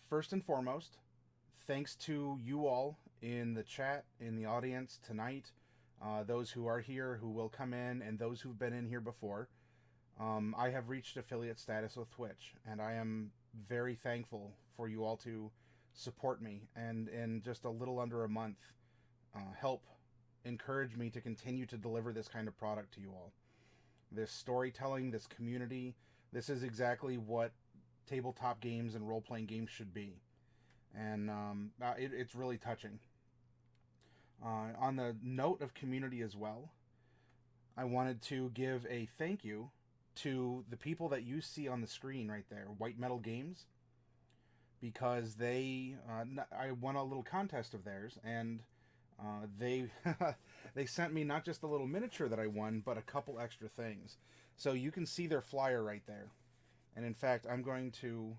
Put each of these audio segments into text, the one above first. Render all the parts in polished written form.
first and foremost, thanks to you all in the chat, in the audience tonight, those who are here, who will come in, and those who've been in here before. I have reached affiliate status with Twitch, and I am very thankful for you all to support me, and in just a little under a month, help encourage me to continue to deliver this kind of product to you all. This storytelling, this community, this is exactly what tabletop games and role-playing games should be. And it's really touching. On the note of community as well, I wanted to give a thank you to the people that you see on the screen right there, White Metal Games, because I won a little contest of theirs, and they they sent me not just a little miniature that I won, but a couple extra things. So you can see their flyer right there. And in fact, I'm going to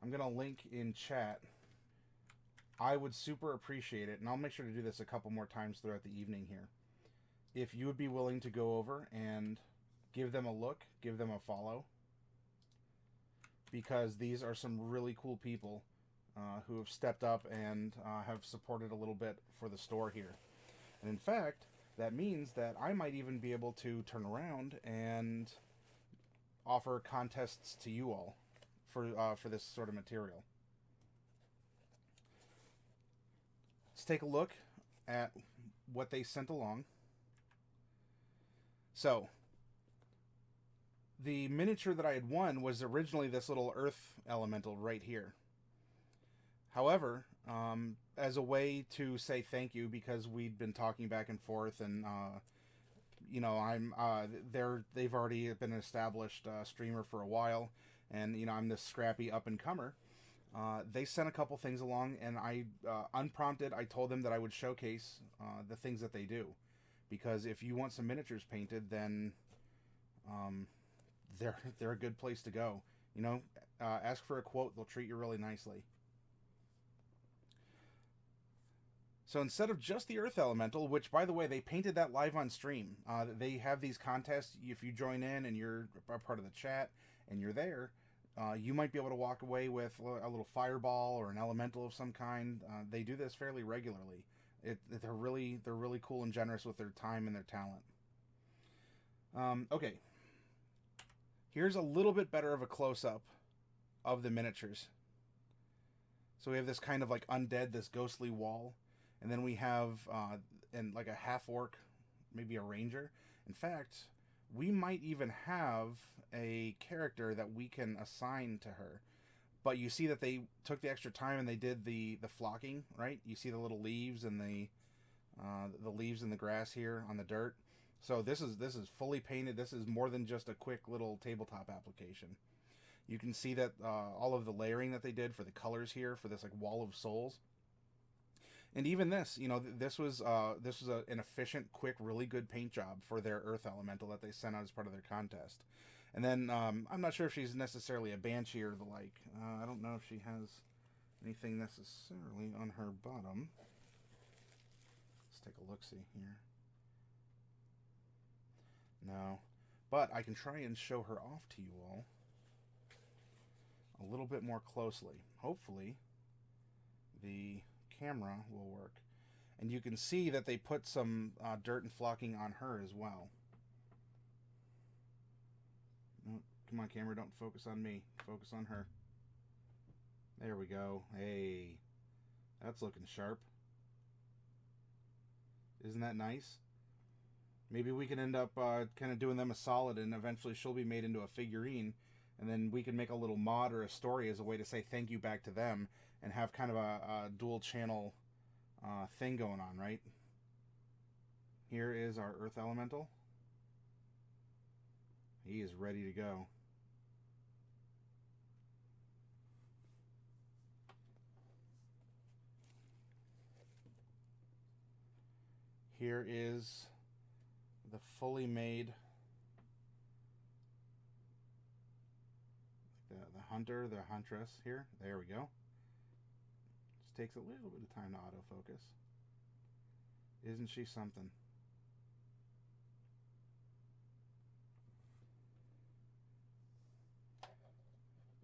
link in chat. I would super appreciate it, and I'll make sure to do this a couple more times throughout the evening here, if you would be willing to go over and give them a look, give them a follow, because these are some really cool people who have stepped up and have supported a little bit for the store here. And in fact, that means that I might even be able to turn around and offer contests to you all for this sort of material. Let's take a look at what they sent along. So, the miniature that I had won was originally this little earth elemental right here. However, as a way to say thank you, because we'd been talking back and forth, and you know, they've already been an established streamer for a while, and you know, I'm this scrappy up and comer. They sent a couple things along, and I unprompted, I told them that I would showcase the things that they do, because if you want some miniatures painted, then they're a good place to go. You know, ask for a quote; they'll treat you really nicely. So instead of just the Earth Elemental, which, by the way, they painted that live on stream. They have these contests. If you join in and you're a part of the chat and you're there, you might be able to walk away with a little fireball or an elemental of some kind. They do this fairly regularly. They're really cool and generous with their time and their talent. Okay. Here's a little bit better of a close-up of the miniatures. So we have this kind of like undead, this ghostly wall. And then we have and like a half-orc, maybe a ranger. In fact, we might even have a character that we can assign to her. But you see that they took the extra time and they did the flocking, right? You see the little leaves and the leaves in the grass here on the dirt. So this is fully painted. This is more than just a quick little tabletop application. You can see that all of the layering that they did for the colors here for this like wall of souls. And even this, you know, this was an efficient, quick, really good paint job for their Earth Elemental that they sent out as part of their contest. And then I'm not sure if she's necessarily a Banshee or the like. I don't know if she has anything necessarily on her bottom. Let's take a look-see here. No. But I can try and show her off to you all a little bit more closely. Hopefully, the camera will work. And you can see that they put some dirt and flocking on her as well. Oh, come on, camera, don't focus on me. Focus on her. There we go. Hey, that's looking sharp. Isn't that nice? Maybe we can end up kind of doing them a solid, and eventually she'll be made into a figurine, and then we can make a little mod or a story as a way to say thank you back to them, and have kind of a dual channel thing going on, right? Here is our Earth Elemental. He is ready to go. Here is the fully made the hunter, the huntress here. There we go. Just takes a little bit of time to autofocus. Isn't she something?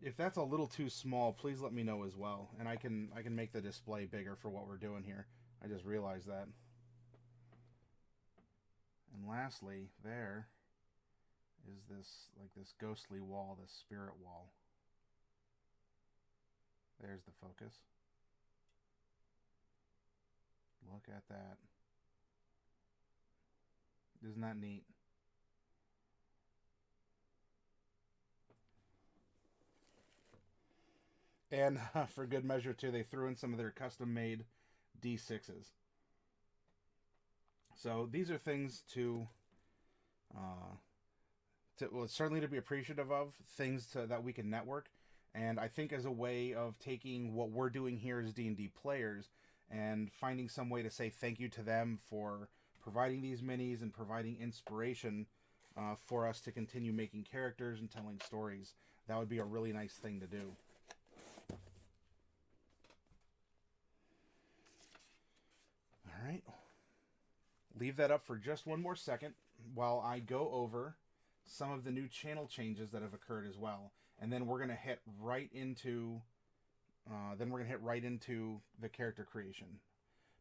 If that's a little too small, please let me know as well, and I can make the display bigger for what we're doing here. I just realized that. And lastly, there is this ghostly wall, this spirit wall. There's the focus. Look at that. Isn't that neat? And for good measure too, they threw in some of their custom-made D6s. So these are things uh, well, certainly to be appreciative of, things that we can network, and I think as a way of taking what we're doing here as D&D players and finding some way to say thank you to them for providing these minis and providing inspiration for us to continue making characters and telling stories. That would be a really nice thing to do. All right. Leave that up for just one more second while I go over some of the new channel changes that have occurred as well, and then we're gonna hit right into the character creation,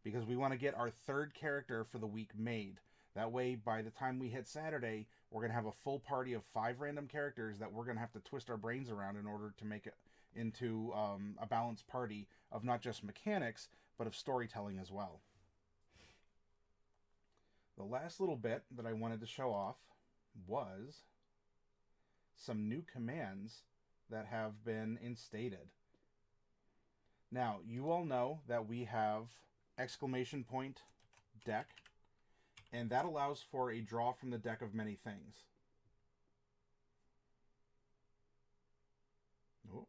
because we want to get our third character for the week made. That way, by the time we hit Saturday, we're gonna have a full party of 5 random characters that we're gonna have to twist our brains around in order to make it into a balanced party of not just mechanics but of storytelling as well. The last little bit that I wanted to show off was some new commands that have been instated. Now, you all know that we have exclamation point deck, and that allows for a draw from the deck of many things. Oh.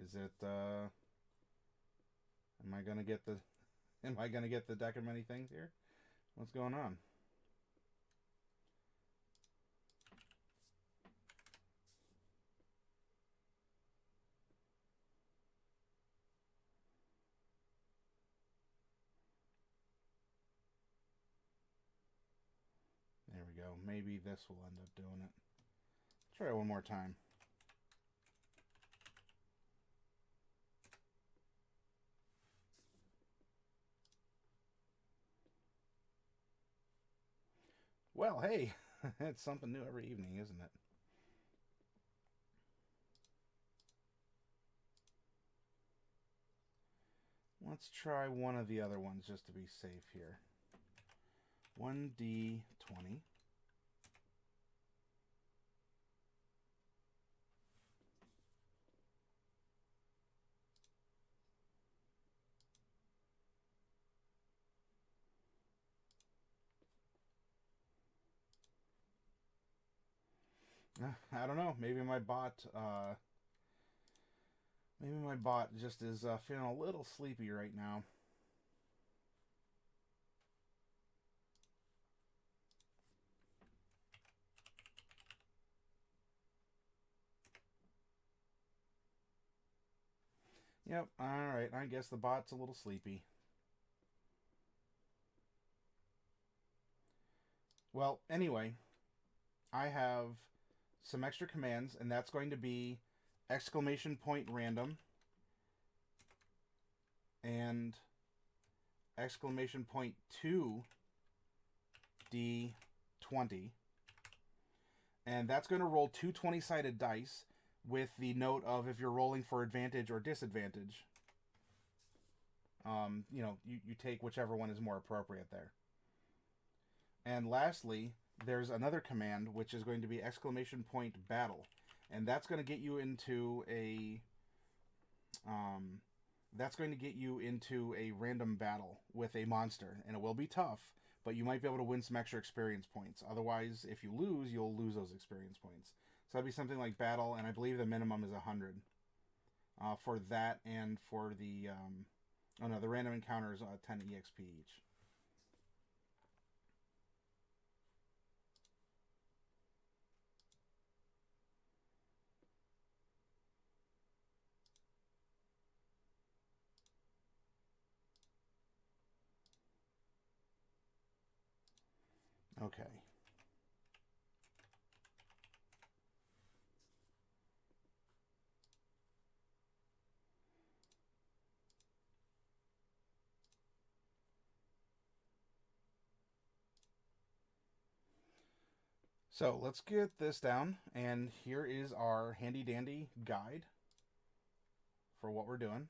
Is it, am I gonna get the deck of many things here? What's going on? There we go. Maybe this will end up doing it. Try it one more time. Well, hey, it's something new every evening, isn't it? Let's try one of the other ones just to be safe here. 1d20. I don't know. Maybe my bot just is feeling a little sleepy right now. Yep, alright. I guess the bot's a little sleepy. Well, anyway, I have some extra commands, and that's going to be exclamation point random and exclamation point 2d20. And that's going to roll 2 20-sided dice with the note of if you're rolling for advantage or disadvantage. You take whichever one is more appropriate there. And lastly, there's another command which is going to be exclamation point battle, and that's going to get you into a random battle with a monster, and it will be tough, but you might be able to win some extra experience points. Otherwise, if you lose, you'll lose those experience points. So that'd be something like battle, and I believe the minimum is 100 for that, and for the the random encounters 10 EXP each. Okay. So let's get this down, and here is our handy dandy guide for what we're doing.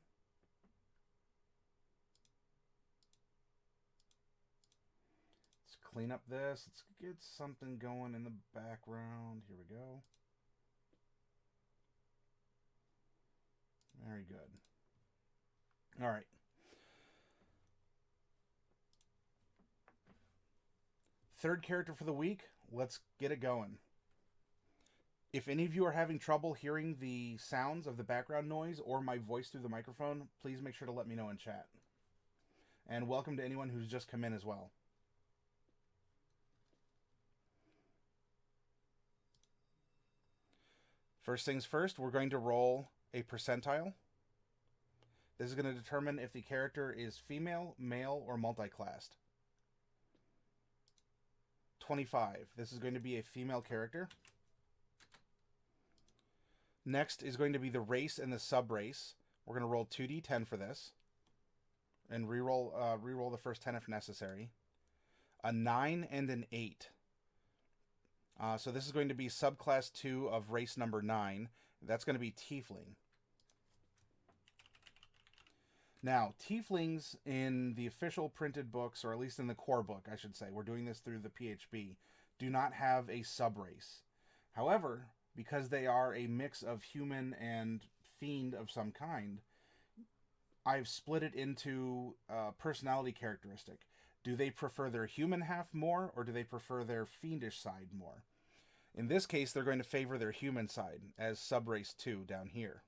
Let's clean up this. Let's get something going in the background. Here we go. Very good. All right. Third character for the week. Let's get it going. If any of you are having trouble hearing the sounds of the background noise or my voice through the microphone, please make sure to let me know in chat. And welcome to anyone who's just come in as well. First things first, we're going to roll a percentile. This is going to determine if the character is female, male, or multi-classed. 25. This is going to be a female character. Next is going to be the race and the sub-race. We're going to roll 2d10 for this. And re-roll the first 10 if necessary. A 9 and an 8. So this is going to be subclass 2 of race number 9. That's going to be Tiefling. Now, Tieflings in the official printed books, or at least in the core book, I should say, we're doing this through the PHB, do not have a sub-race. However, because they are a mix of human and fiend of some kind, I've split it into a personality characteristic. Do they prefer their human half more, or do they prefer their fiendish side more? In this case, they're going to favor their human side, as sub-race 2 down here.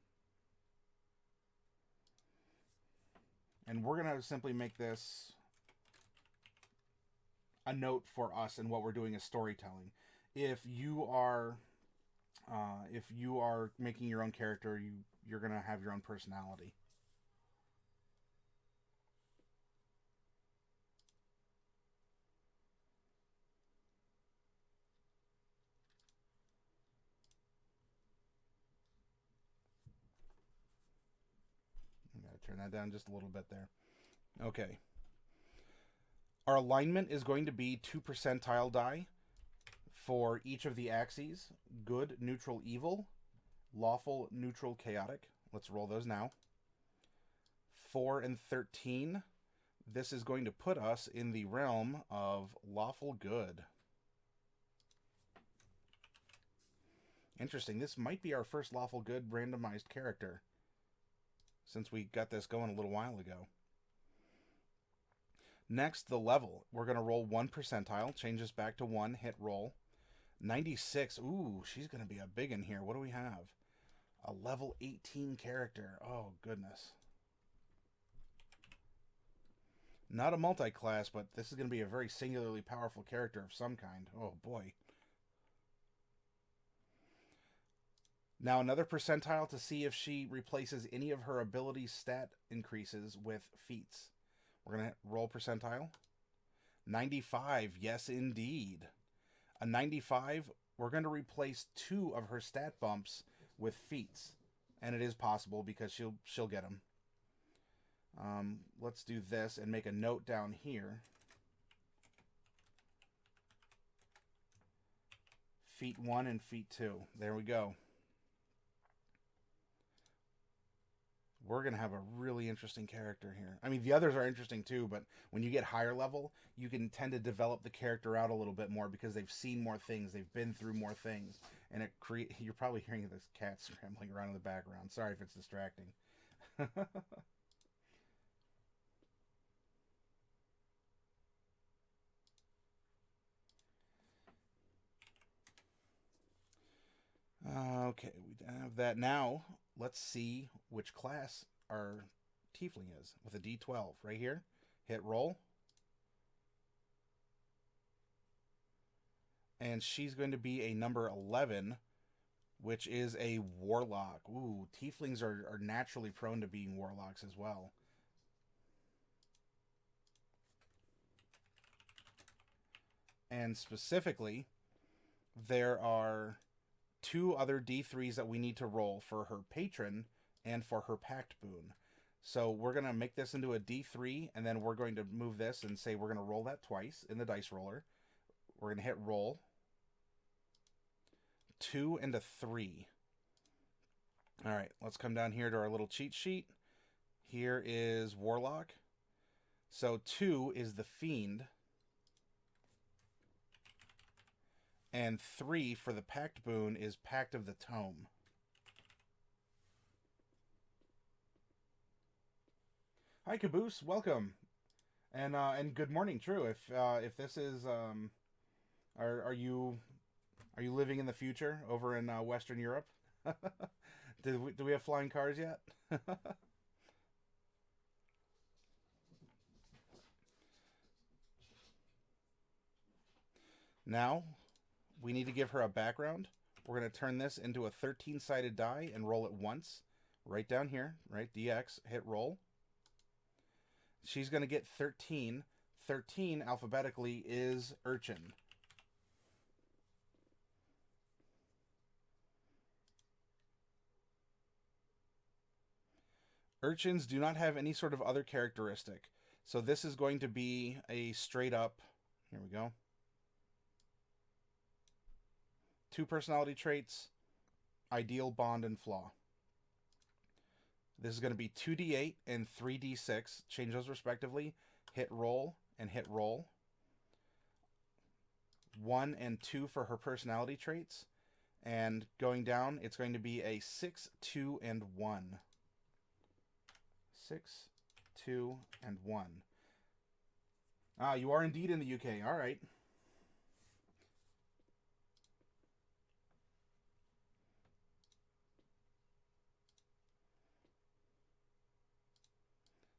And we're going to simply make this a note for us and what we're doing is storytelling. If you are making your own character, you're going to have your own personality. I'm going to turn that down just a little bit there. Okay. Our alignment is going to be 2 percentile die for each of the axes. Good, neutral, evil. Lawful, neutral, chaotic. Let's roll those now. 4 and 13. This is going to put us in the realm of lawful good. Interesting. This might be our first lawful good randomized character, since we got this going a little while ago. Next, the level. We're going to roll 1 percentile. Changes back to 1. Hit roll. 96. Ooh, she's going to be a big one here. What do we have? A level 18 character. Oh, goodness. Not a multi-class, but this is going to be a very singularly powerful character of some kind. Oh, boy. Now, another percentile to see if she replaces any of her ability stat increases with feats. We're going to roll percentile. 95. Yes, indeed. A 95, we're going to replace 2 of her stat bumps with feats. And it is possible because she'll get them. Let's do this and make a note down here. Feat 1 and feat 2. There we go. We're going to have a really interesting character here. I mean, the others are interesting too, but when you get higher level, you can tend to develop the character out a little bit more because they've seen more things, they've been through more things, and you're probably hearing this cat scrambling around in the background. Sorry if it's distracting. Okay, we have that. Now, let's see which class our Tiefling is with a D12 right here. Hit roll. And she's going to be a number 11, which is a Warlock. Ooh, Tieflings are naturally prone to being Warlocks as well. And specifically, there are 2 other D3s that we need to roll for her patron and for her pact boon. So we're going to make this into a D3, and then we're going to move this and say we're going to roll that twice in the dice roller. We're going to hit roll. 2 and a 3. All right, let's come down here to our little cheat sheet. Here is Warlock. So 2 is the Fiend. And 3 for the pact boon is Pact of the Tome. Hi, Caboose. Welcome. And good morning, True. If this is are you living in the future over in Western Europe? Do we have flying cars yet? Now, we need to give her a background. We're going to turn this into a 13-sided die and roll it once. Right down here, right? DX, hit roll. She's going to get 13. 13 alphabetically is Urchin. Urchins do not have any sort of other characteristic. So this is going to be a straight up, here we go, 2 personality traits, ideal, bond, and flaw. This is going to be 2d8 and 3d6. Change those respectively. Hit roll and hit roll. 1 and 2 for her personality traits. And going down, it's going to be a 6, 2, and 1. 6, 2, and 1. Ah, you are indeed in the UK. All right.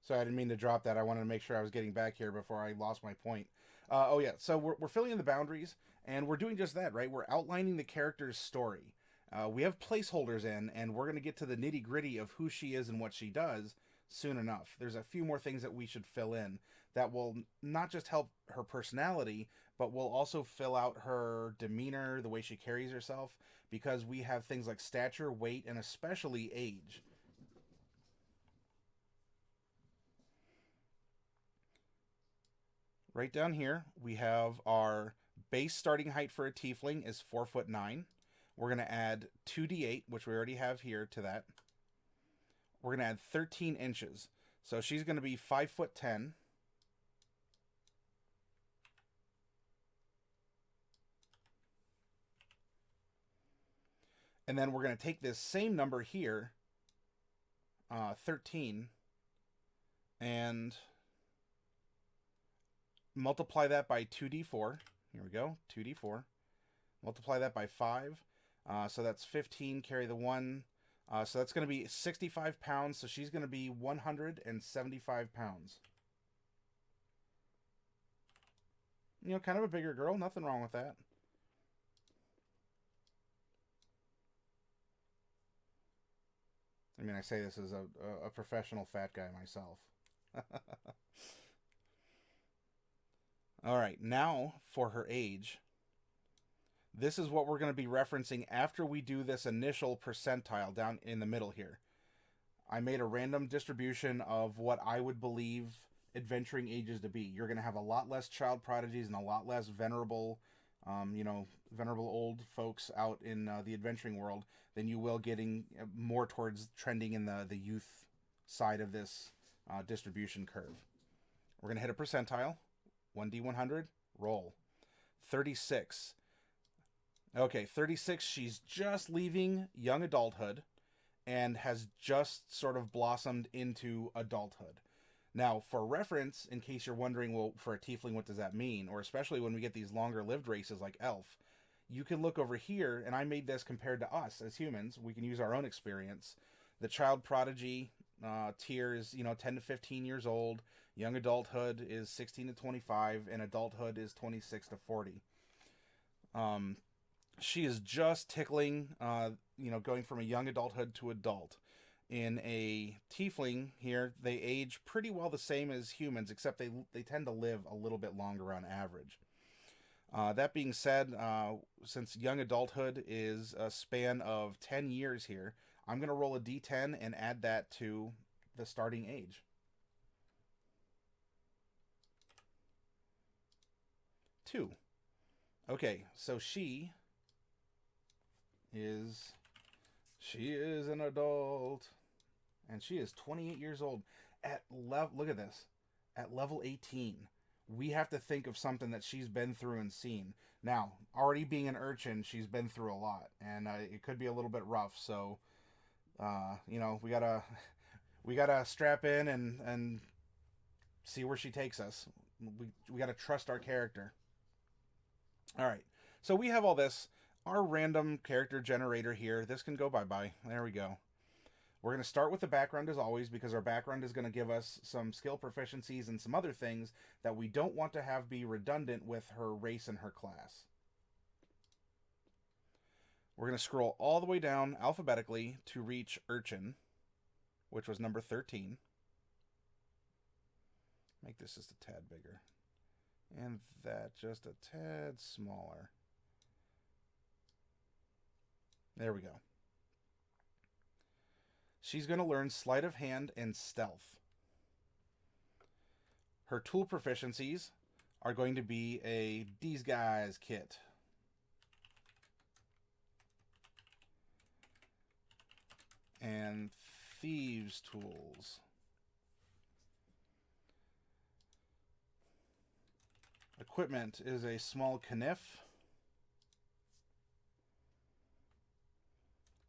So I didn't mean to drop that. I wanted to make sure I was getting back here before I lost my point. Oh, yeah. So we're filling in the boundaries, and we're doing just that, right? We're outlining the character's story. We have placeholders in, and we're going to get to the nitty-gritty of who she is and what she does soon enough. There's a few more things that we should fill in that will not just help her personality, but will also fill out her demeanor, the way she carries herself, because we have things like stature, weight, and especially age. Right down here, we have our base starting height for a tiefling is 4'9". We're going to add 2d8, which we already have here, to that. We're going to add 13 inches. So she's going to be 5'10". And then we're going to take this same number here, 13, and multiply that by 2d4. Here we go, 2d4. Multiply that by 5. So that's 15, carry the 1. So that's going to be 65 pounds. So she's going to be 175 pounds. You know, kind of a bigger girl. Nothing wrong with that. I mean, I say this as a professional fat guy myself. All right, now for her age. This is what we're going to be referencing after we do this initial percentile down in the middle here. I made a random distribution of what I would believe adventuring ages to be. You're going to have a lot less child prodigies and a lot less venerable, venerable old folks out in the adventuring world than you will getting more towards trending in the youth side of this distribution curve. We're going to hit a percentile. 1d100, roll. 36. Okay, 36, she's just leaving young adulthood and has just sort of blossomed into adulthood. Now, for reference, in case you're wondering, well, for a tiefling, what does that mean? Or especially when we get these longer lived races like elf, you can look over here, and I made this compared to us as humans. We can use our own experience. The child prodigy tier is, 10 to 15 years old. Young adulthood is 16 to 25, and adulthood is 26 to 40. She is just tickling, going from a young adulthood to adult. In a tiefling here, they age pretty well the same as humans, except they tend to live a little bit longer on average. That being said, since young adulthood is a span of 10 years here, I'm going to roll a d10 and add that to the starting age. 2. Okay, so she is... She is an adult. And she is 28 years old. Look at this. At level 18. We have to think of something that she's been through and seen. Now, already being an urchin, she's been through a lot. And it could be a little bit rough. So, you know, we gotta strap in and see where she takes us. We gotta trust our character. All right. So we have all this. Our random character generator here. This can go bye-bye. There we go. We're going to start with the background as always, because our background is going to give us some skill proficiencies and some other things that we don't want to have be redundant with her race and her class. We're going to scroll all the way down alphabetically to reach Urchin, which was number 13. Make this just a tad bigger. And that just a tad smaller. There we go. She's going to learn Sleight of Hand and Stealth. Her tool proficiencies are going to be a These Guys kit. And Thieves tools. Equipment is a small kniff.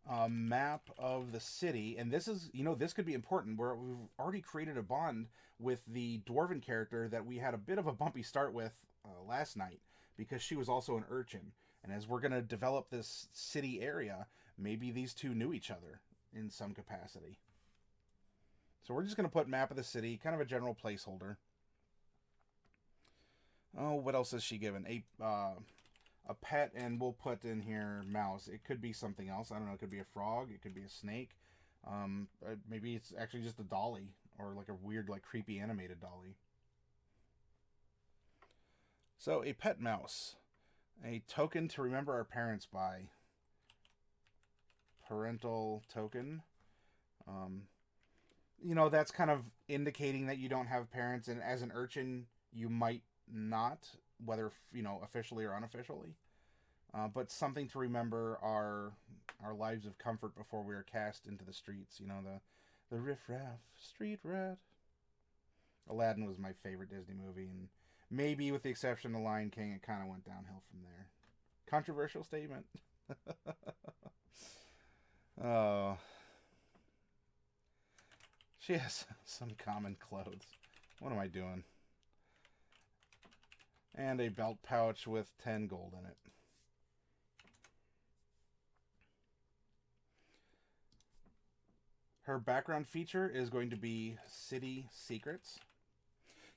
A map of the city, and this is, you know, this could be important. We've already created a bond with the dwarven character that we had a bit of a bumpy start with last night, because she was also an urchin. And as we're going to develop this city area, maybe these two knew each other in some capacity. So we're just going to put map of the city, kind of a general placeholder. Oh, what else is she given? A pet, and we'll put in here mouse. It could be something else. I don't know. It could be a frog. It could be a snake. Maybe it's actually just a dolly, or like a weird, like creepy animated dolly. So a pet mouse. A token to remember our parents by. Parental token. You know, that's kind of indicating that you don't have parents, and as an urchin, you might not, whether, you know, officially or unofficially. But something to remember our lives of comfort before we were cast into the streets. You know, the riff-raff, street rat. Aladdin was my favorite Disney movie, and maybe with the exception of Lion King, it kind of went downhill from there. Controversial statement. Oh. She has some common clothes. What am I doing? And a belt pouch with 10 gold in it. Her background feature is going to be city secrets.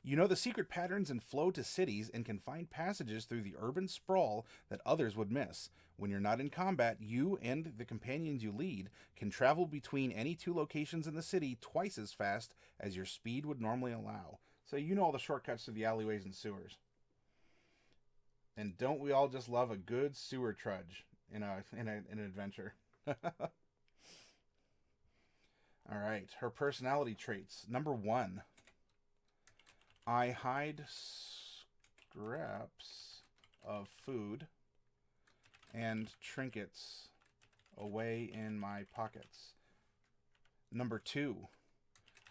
You know the secret patterns and flow to cities and can find passages through the urban sprawl that others would miss. When you're not in combat, you and the companions you lead can travel between any two locations in the city twice as fast as your speed would normally allow. So you know all the shortcuts to the alleyways and sewers. And don't we all just love a good sewer trudge in an adventure? All right, her personality traits. Number 1. I hide scraps of food and trinkets away in my pockets. Number 2.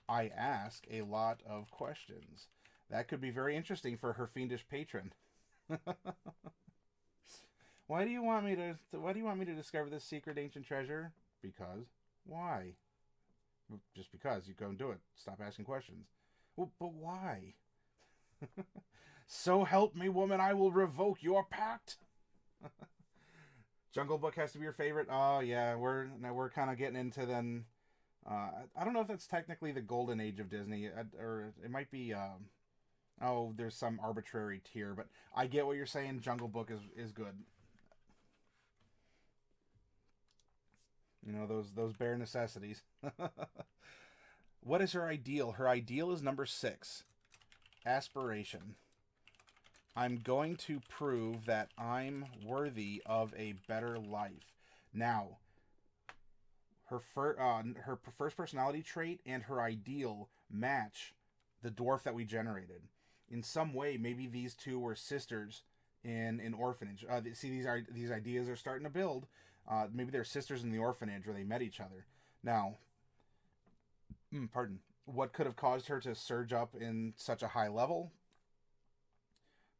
I ask a lot of questions. That could be very interesting for her fiendish patron. Why do you want me to discover this secret ancient treasure? Because. Why? Just because. You go and do it. Stop asking questions. Well, but why? So help me, woman, I will revoke your pact. Jungle Book has to be your favorite. Oh yeah, we're kind of getting into then. I don't know if that's technically the golden age of Disney, or it might be. There's some arbitrary tier, but I get what you're saying. Jungle Book is good. You know, those bare necessities. What is her ideal? Her ideal is number 6. Aspiration. I'm going to prove that I'm worthy of a better life. Now, her first personality trait and her ideal match the dwarf that we generated. In some way, maybe these two were sisters in an orphanage. See, these ideas are starting to build. Maybe they're sisters in the orphanage, or they met each other. Now, pardon. What could have caused her to surge up in such a high level?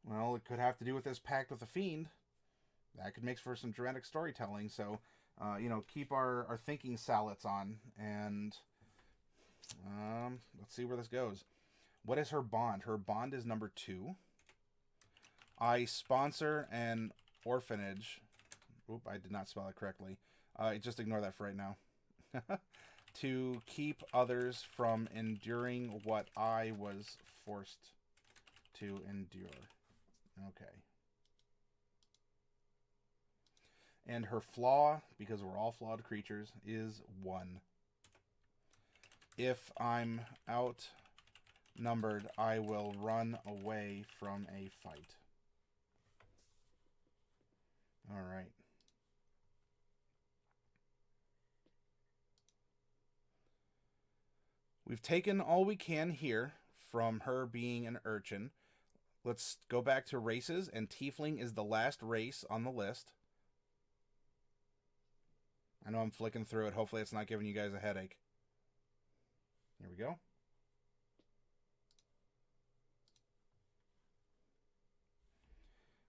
Well, it could have to do with this pact with the Fiend. That could make for some dramatic storytelling. So, keep our thinking salads on, and let's see where this goes. What is her bond? Her bond is number 2. I sponsor an orphanage. Oop, I did not spell it correctly. Just ignore that for right now. To keep others from enduring what I was forced to endure. Okay. And her flaw, because we're all flawed creatures, is 1. If I'm outnumbered, I will run away from a fight. All right. We've taken all we can here from her being an urchin. Let's go back to races, and Tiefling is the last race on the list. I know I'm flicking through it. Hopefully it's not giving you guys a headache. Here we go.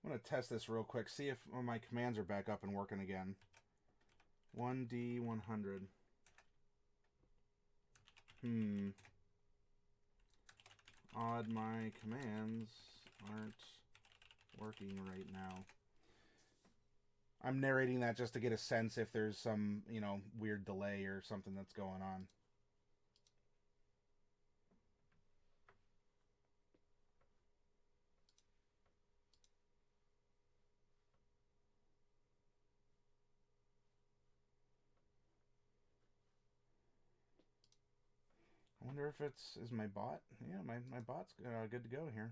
I'm going to test this real quick. See if my commands are back up and working again. 1D100. Odd, my commands aren't working right now. I'm narrating that just to get a sense if there's some, weird delay or something that's going on. I wonder if is my bot? Yeah, my bot's good to go here.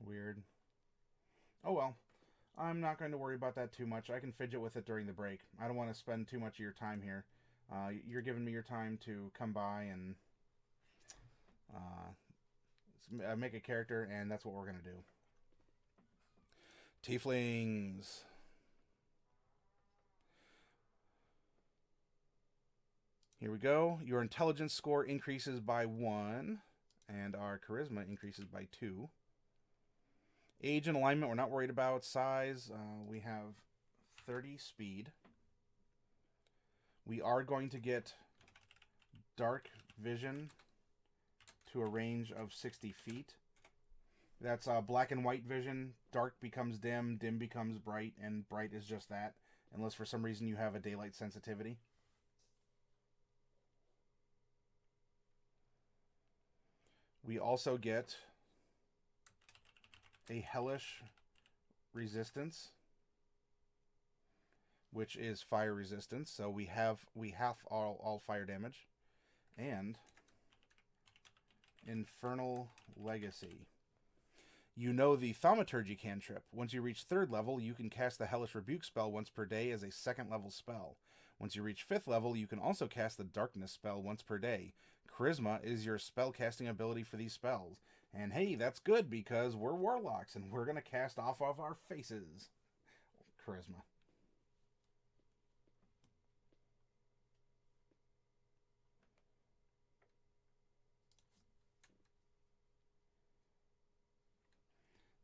Weird. Oh well. I'm not going to worry about that too much. I can fidget with it during the break. I don't want to spend too much of your time here. You're giving me your time to come by and make a character, and that's what we're going to do. Tieflings. Here we go. Your intelligence score increases by 1, and our charisma increases by 2. Age and alignment, we're not worried about. Size, we have 30 speed. We are going to get dark vision to a range of 60 feet. That's black and white vision. Dark becomes dim, dim becomes bright, and bright is just that, unless for some reason you have a daylight sensitivity. We also get a hellish resistance, which is fire resistance. So we have all fire damage, and infernal legacy. You know the thaumaturgy cantrip. Once you reach 3rd level, you can cast the hellish rebuke spell once per day as a 2nd level spell. Once you reach 5th level, you can also cast the darkness spell once per day. Charisma is your spell casting ability for these spells. And hey, that's good because we're warlocks and we're going to cast off of our faces. Charisma.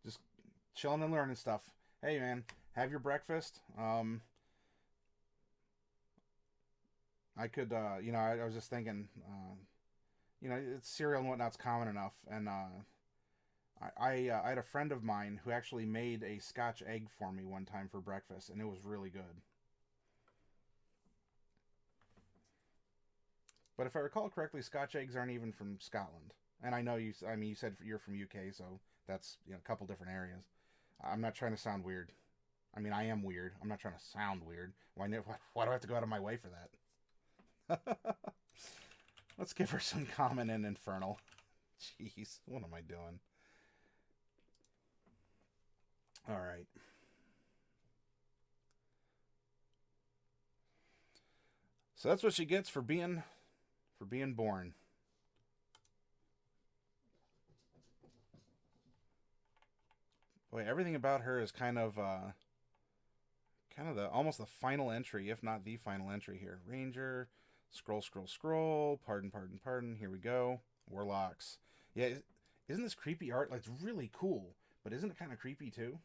Just chilling and learning stuff. Hey man, have your breakfast. I could, I was just thinking, it's cereal and whatnot's common enough, and I had a friend of mine who actually made a Scotch egg for me one time for breakfast, and it was really good. But if I recall correctly, Scotch eggs aren't even from Scotland, and I know you said you're from UK, so that's a couple different areas. I'm not trying to sound weird. I mean, I am weird. I'm not trying to sound weird. Why do I have to go out of my way for that? Let's give her some common and infernal. Jeez, what am I doing? All right. So that's what she gets for being born. Boy, everything about her is kind of the almost the final entry, if not the final entry here. Ranger, scroll, scroll, scroll. Pardon, pardon, pardon. Here we go. Warlocks. Yeah, isn't this creepy art? Like, it's really cool, but isn't it kind of creepy too?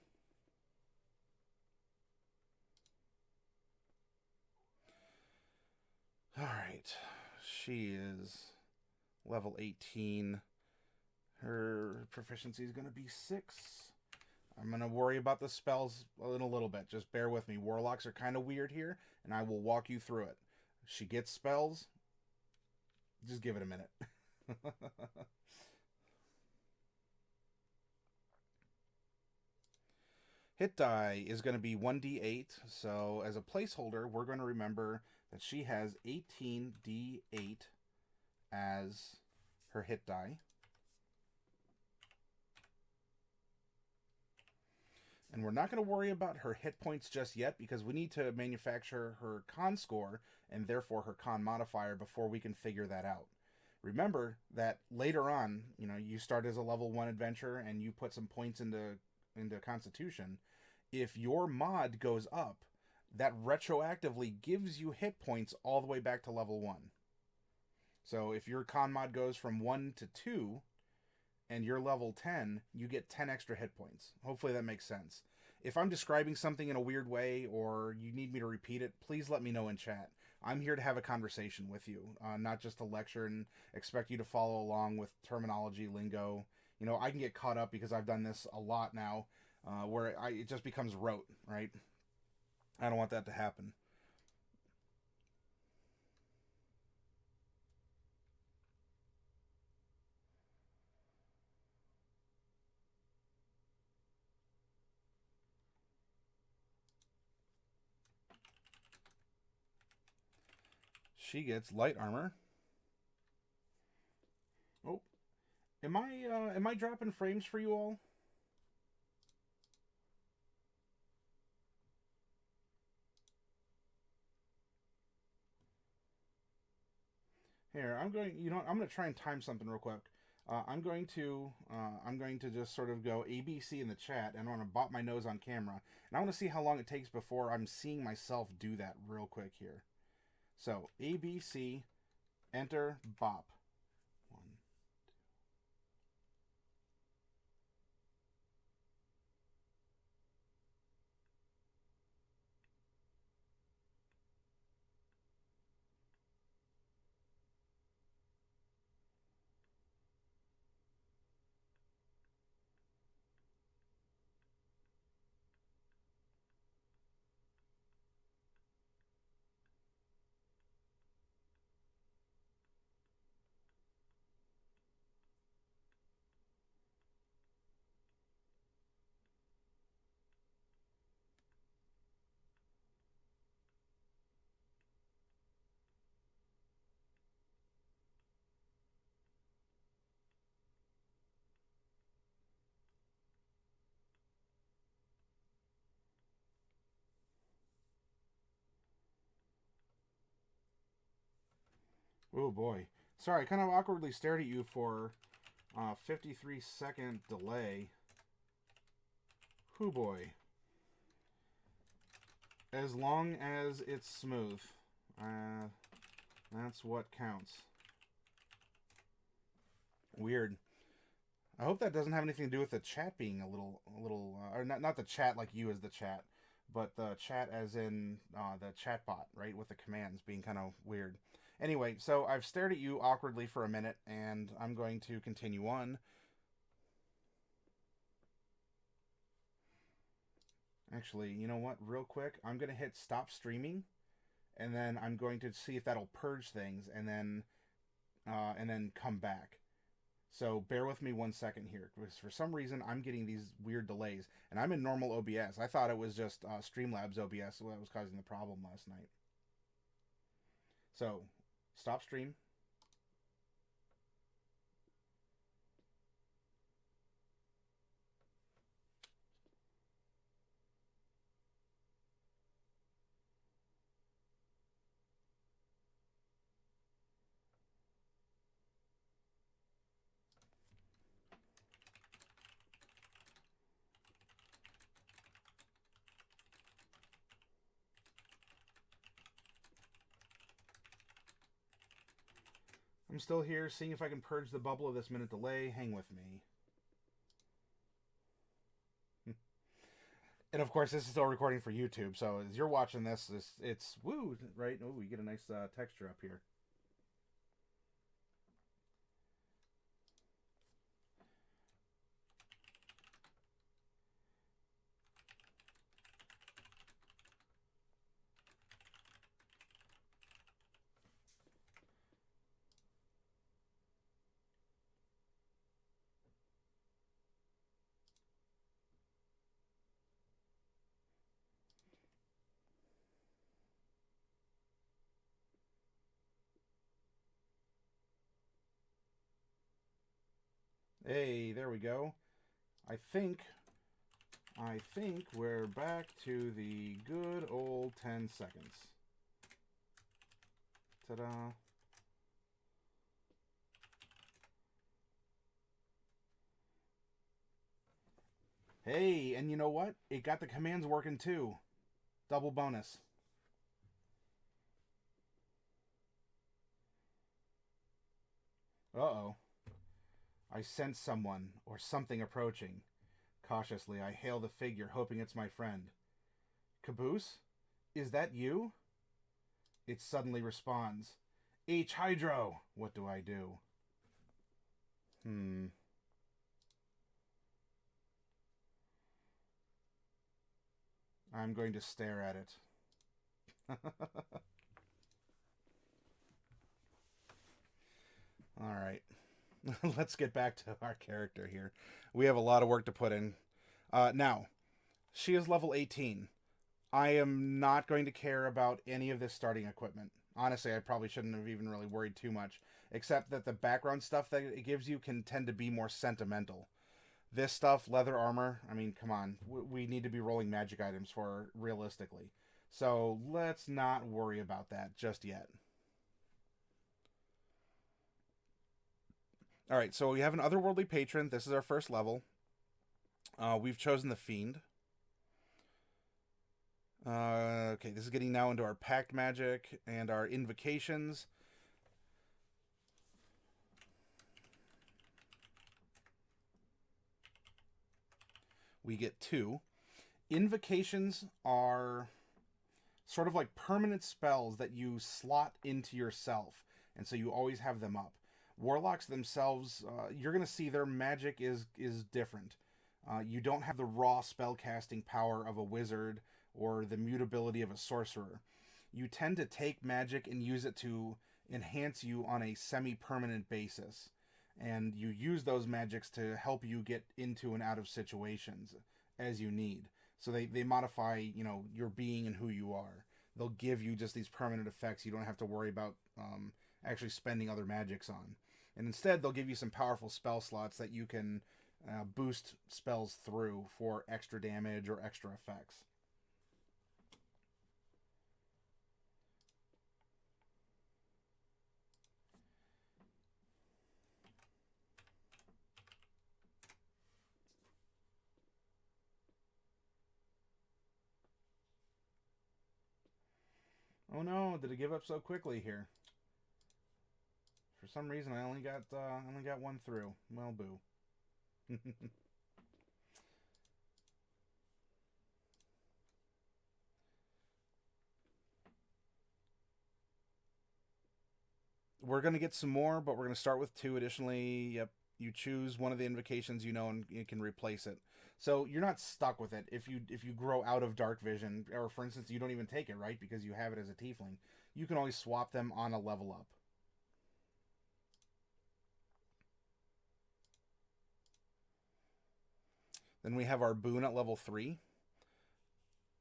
All right, she is level 18. Her proficiency is going to be 6. I'm going to worry about the spells in a little bit. Just bear with me. Warlocks are kind of weird here, and I will walk you through it. She gets spells. Just give it a minute. Hit die is going to be 1d8. So, as a placeholder, we're going to remember that she has 18d8 as her hit die. And we're not going to worry about her hit points just yet because we need to manufacture her con score and therefore her con modifier before we can figure that out. Remember that later on, you start as a level 1 adventurer and you put some points into Constitution. If your mod goes up, that retroactively gives you hit points all the way back to level 1. So if your con mod goes from 1 to 2, and you're level 10, you get 10 extra hit points. Hopefully that makes sense. If I'm describing something in a weird way or you need me to repeat it, please let me know in chat. I'm here to have a conversation with you, not just to lecture and expect you to follow along with terminology, lingo. I can get caught up because I've done this a lot now, where it just becomes rote, right? I don't want that to happen. She gets light armor. Oh, am I dropping frames for you all? Here, I'm going to try and time something real quick. I'm going to just sort of go ABC in the chat, and I want to bop my nose on camera, and I want to see how long it takes before I'm seeing myself do that real quick here. So ABC, enter, bop. One. Oh boy. Sorry, I kind of awkwardly stared at you for 53-second delay. Oh boy. As long as it's smooth. That's what counts. Weird. I hope that doesn't have anything to do with the chat being or not the chat like you as the chat, but the chat as in the chat bot, right, with the commands being kind of weird. Anyway, so I've stared at you awkwardly for a minute, and I'm going to continue on. Actually, you know what? Real quick, I'm going to hit stop streaming, and then I'm going to see if that'll purge things, and then come back. So bear with me 1 second here, because for some reason I'm getting these weird delays, and I'm in normal OBS. I thought it was just Streamlabs OBS that was causing the problem last night. So stop stream. I'm still here, seeing if I can purge the bubble of this minute delay. Hang with me. And of course, this is still recording for YouTube, so as you're watching this, it's woo, right? Oh, we get a nice texture up here. Hey, there we go. I think we're back to the good old 10 seconds. Ta-da. Hey, and you know what? It got the commands working too. Double bonus. Uh-oh. I sense someone or something approaching. Cautiously, I hail the figure, hoping it's my friend. Caboose? Is that you? It suddenly responds. H. Hydro! What do I do? I'm going to stare at it. Alright. Let's get back to our character here. We have a lot of work to put in. Now, she is level 18. I am not going to care about any of this starting equipment. Honestly, I probably shouldn't have even really worried too much, except that the background stuff that it gives you can tend to be more sentimental. This stuff, leather armor, I mean, come on. We need to be rolling magic items for realistically. So let's not worry about that just yet. Alright, so we have an otherworldly patron. This is our first level. We've chosen the Fiend. Okay, this is getting now into our pact magic and our invocations. We get 2. Invocations are sort of like permanent spells that you slot into yourself, and so you always have them up. Warlocks themselves, you're going to see their magic is different. You don't have the raw spellcasting power of a wizard or the mutability of a sorcerer. You tend to take magic and use it to enhance you on a semi-permanent basis. And you use those magics to help you get into and out of situations as you need. So they modify, your being and who you are. They'll give you just these permanent effects you don't have to worry about actually spending other magics on. And instead, they'll give you some powerful spell slots that you can boost spells through for extra damage or extra effects. Oh no, did it give up so quickly here? For some reason, I only got one through. Well, boo. We're going to get some more, but we're going to start with 2 additionally. Yep, you choose one of the invocations and you can replace it. So you're not stuck with it if you grow out of dark vision, or for instance, you don't even take it, right? Because you have it as a tiefling. You can always swap them on a level up. Then we have our boon at level 3.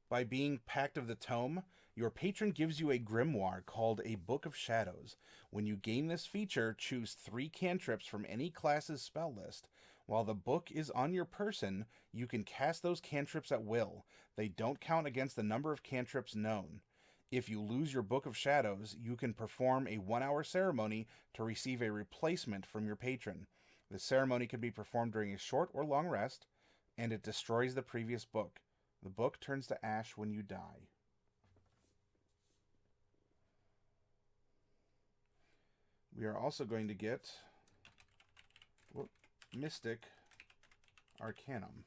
By being Pact of the Tome, your patron gives you a grimoire called a Book of Shadows. When you gain this feature, choose 3 cantrips from any class's spell list. While the book is on your person, you can cast those cantrips at will. They don't count against the number of cantrips known. If you lose your Book of Shadows, you can perform a 1-hour ceremony to receive a replacement from your patron. The ceremony can be performed during a short or long rest, and it destroys the previous book. The book turns to ash when you die. We are also going to get Mystic Arcanum.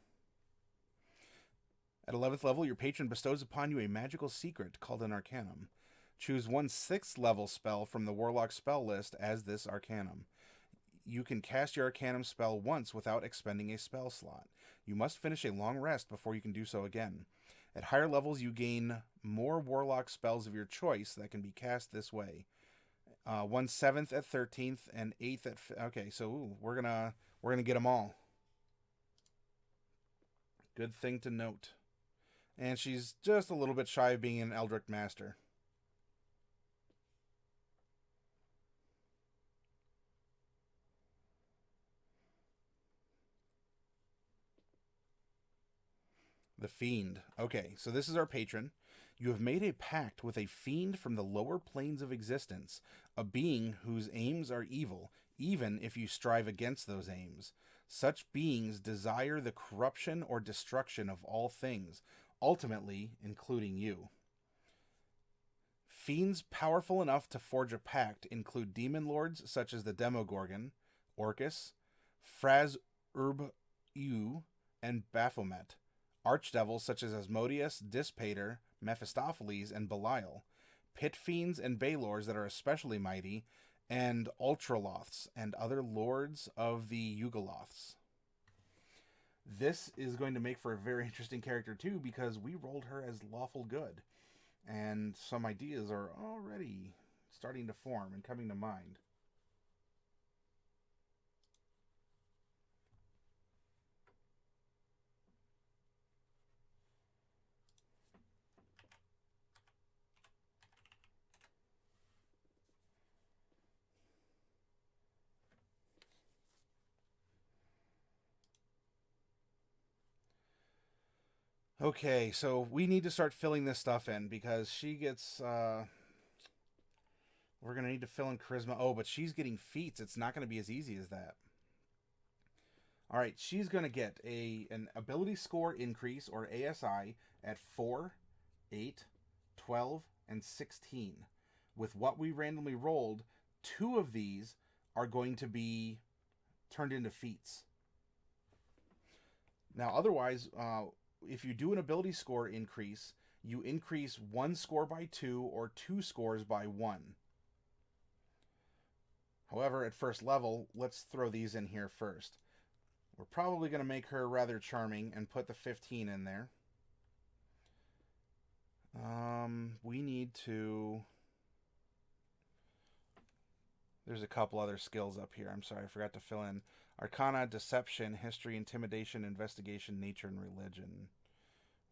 At 11th level, your patron bestows upon you a magical secret called an Arcanum. Choose one 6th level spell from the Warlock spell list as this Arcanum. You can cast your Arcanum spell once without expending a spell slot. You must finish a long rest before you can do so again. At higher levels, you gain more Warlock spells of your choice that can be cast this way. 1/7 at 13th and 8th at... Okay, so we're gonna get them all. Good thing to note. And she's just a little bit shy of being an Eldritch Master. The Fiend. Okay, so this is our patron. You have made a pact with a fiend from the lower planes of existence, a being whose aims are evil, even if you strive against those aims. Such beings desire the corruption or destruction of all things, ultimately including you. Fiends powerful enough to forge a pact include demon lords such as the Demogorgon, Orcus, Fraz Urb-U, and Baphomet. Archdevils such as Asmodeus, Dispater, Mephistopheles, and Belial. Pit fiends and Balors that are especially mighty, and Ultraloths and other lords of the Yugoloths. This is going to make for a very interesting character too, because we rolled her as lawful good. And some ideas are already starting to form and coming to mind. Okay, so we need to start filling this stuff in because she gets... we're going to need to fill in charisma. Oh, but she's getting feats. It's not going to be as easy as that. All right, she's going to get an ability score increase, or ASI, at 4, 8, 12, and 16. With what we randomly rolled, 2 of these are going to be turned into feats. Now, otherwise, if you do an ability score increase, you increase 1 score by 2 or 2 scores by 1. However, at first level, let's throw these in here first. We're probably going to make her rather charming and put the 15 in there. We need to... There's a couple other skills up here. I'm sorry, I forgot to fill in. Arcana, Deception, History, Intimidation, Investigation, Nature, and Religion.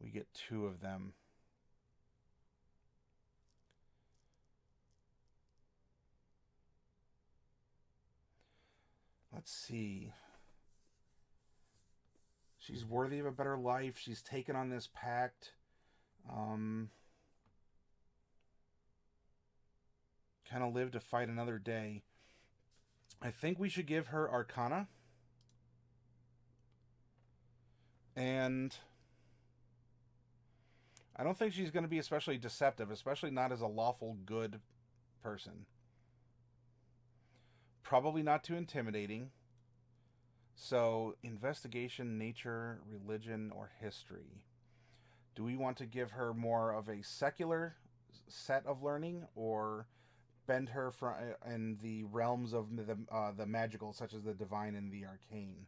We get 2 of them. Let's see. She's worthy of a better life. She's taken on this pact. Kind of live to fight another day. I think we should give her Arcana. And I don't think she's going to be especially deceptive, especially not as a lawful good person. Probably not too intimidating. So, investigation, nature, religion, or history. Do we want to give her more of a secular set of learning, or bend her in the realms of the magical, such as the divine and the arcane?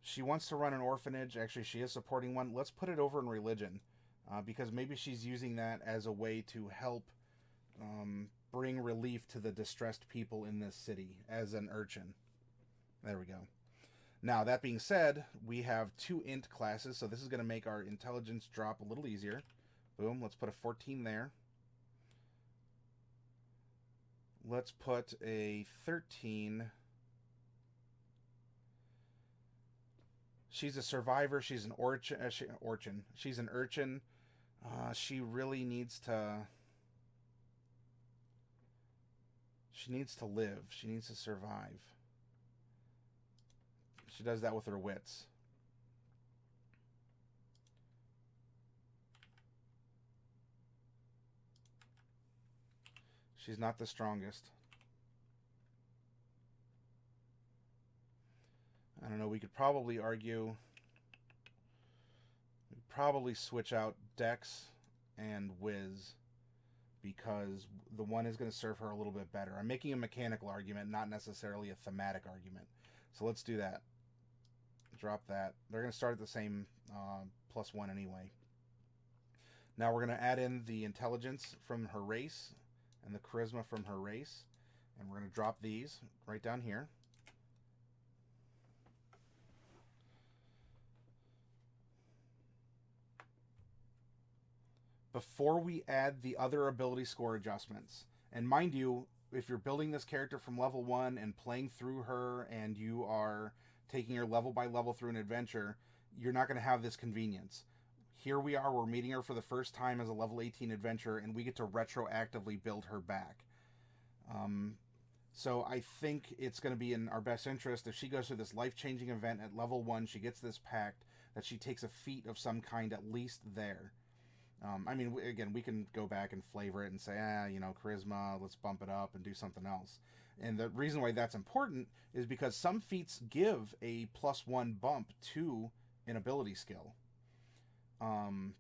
She wants to run an orphanage. Actually, she is supporting one. Let's put it over in religion, because maybe she's using that as a way to help bring relief to the distressed people in this city as an urchin. There we go. Now, that being said, we have 2 int classes, so this is going to make our intelligence drop a little easier. Boom, let's put a 14 there. Let's put a 13. She's a survivor. She's an orchin. She's an urchin. She really needs to... She needs to live. She needs to survive. She does that with her wits. She's not the strongest. I don't know, we could probably argue... We'd probably switch out Dex and Wiz, because the one is going to serve her a little bit better. I'm making a mechanical argument, not necessarily a thematic argument. So let's do that. Drop that. They're going to start at the same +1 anyway. Now we're going to add in the intelligence from her race and the charisma from her race. And we're going to drop these right down here. Before we add the other ability score adjustments. And mind you, if you're building this character from level 1 and playing through her and you are taking her level by level through an adventure, you're not going to have this convenience. Here we are, we're meeting her for the first time as a level 18 adventurer, and we get to retroactively build her back. So I think it's going to be in our best interest if she goes through this life-changing event at level 1, she gets this pact, that she takes a feat of some kind at least there. I mean, again, we can go back and flavor it and say, charisma, let's bump it up and do something else. And the reason why that's important is because some feats give a +1 bump to an ability skill. Some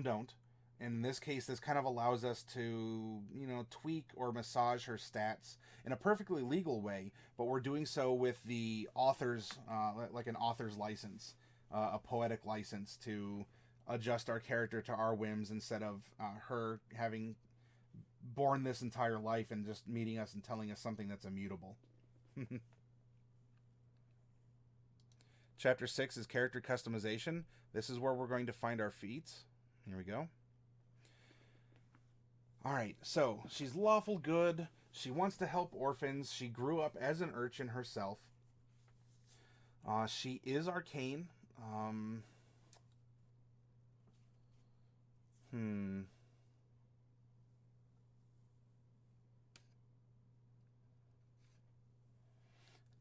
don't. And in this case, this kind of allows us to, tweak or massage her stats in a perfectly legal way, but we're doing so with the author's, like an author's license, a poetic license to adjust our character to our whims instead of her having born this entire life and just meeting us and telling us something that's immutable. Chapter 6 is character customization. This is where we're going to find our feats. Here we go. Alright, so she's lawful good. She wants to help orphans. She grew up as an urchin herself. She is arcane.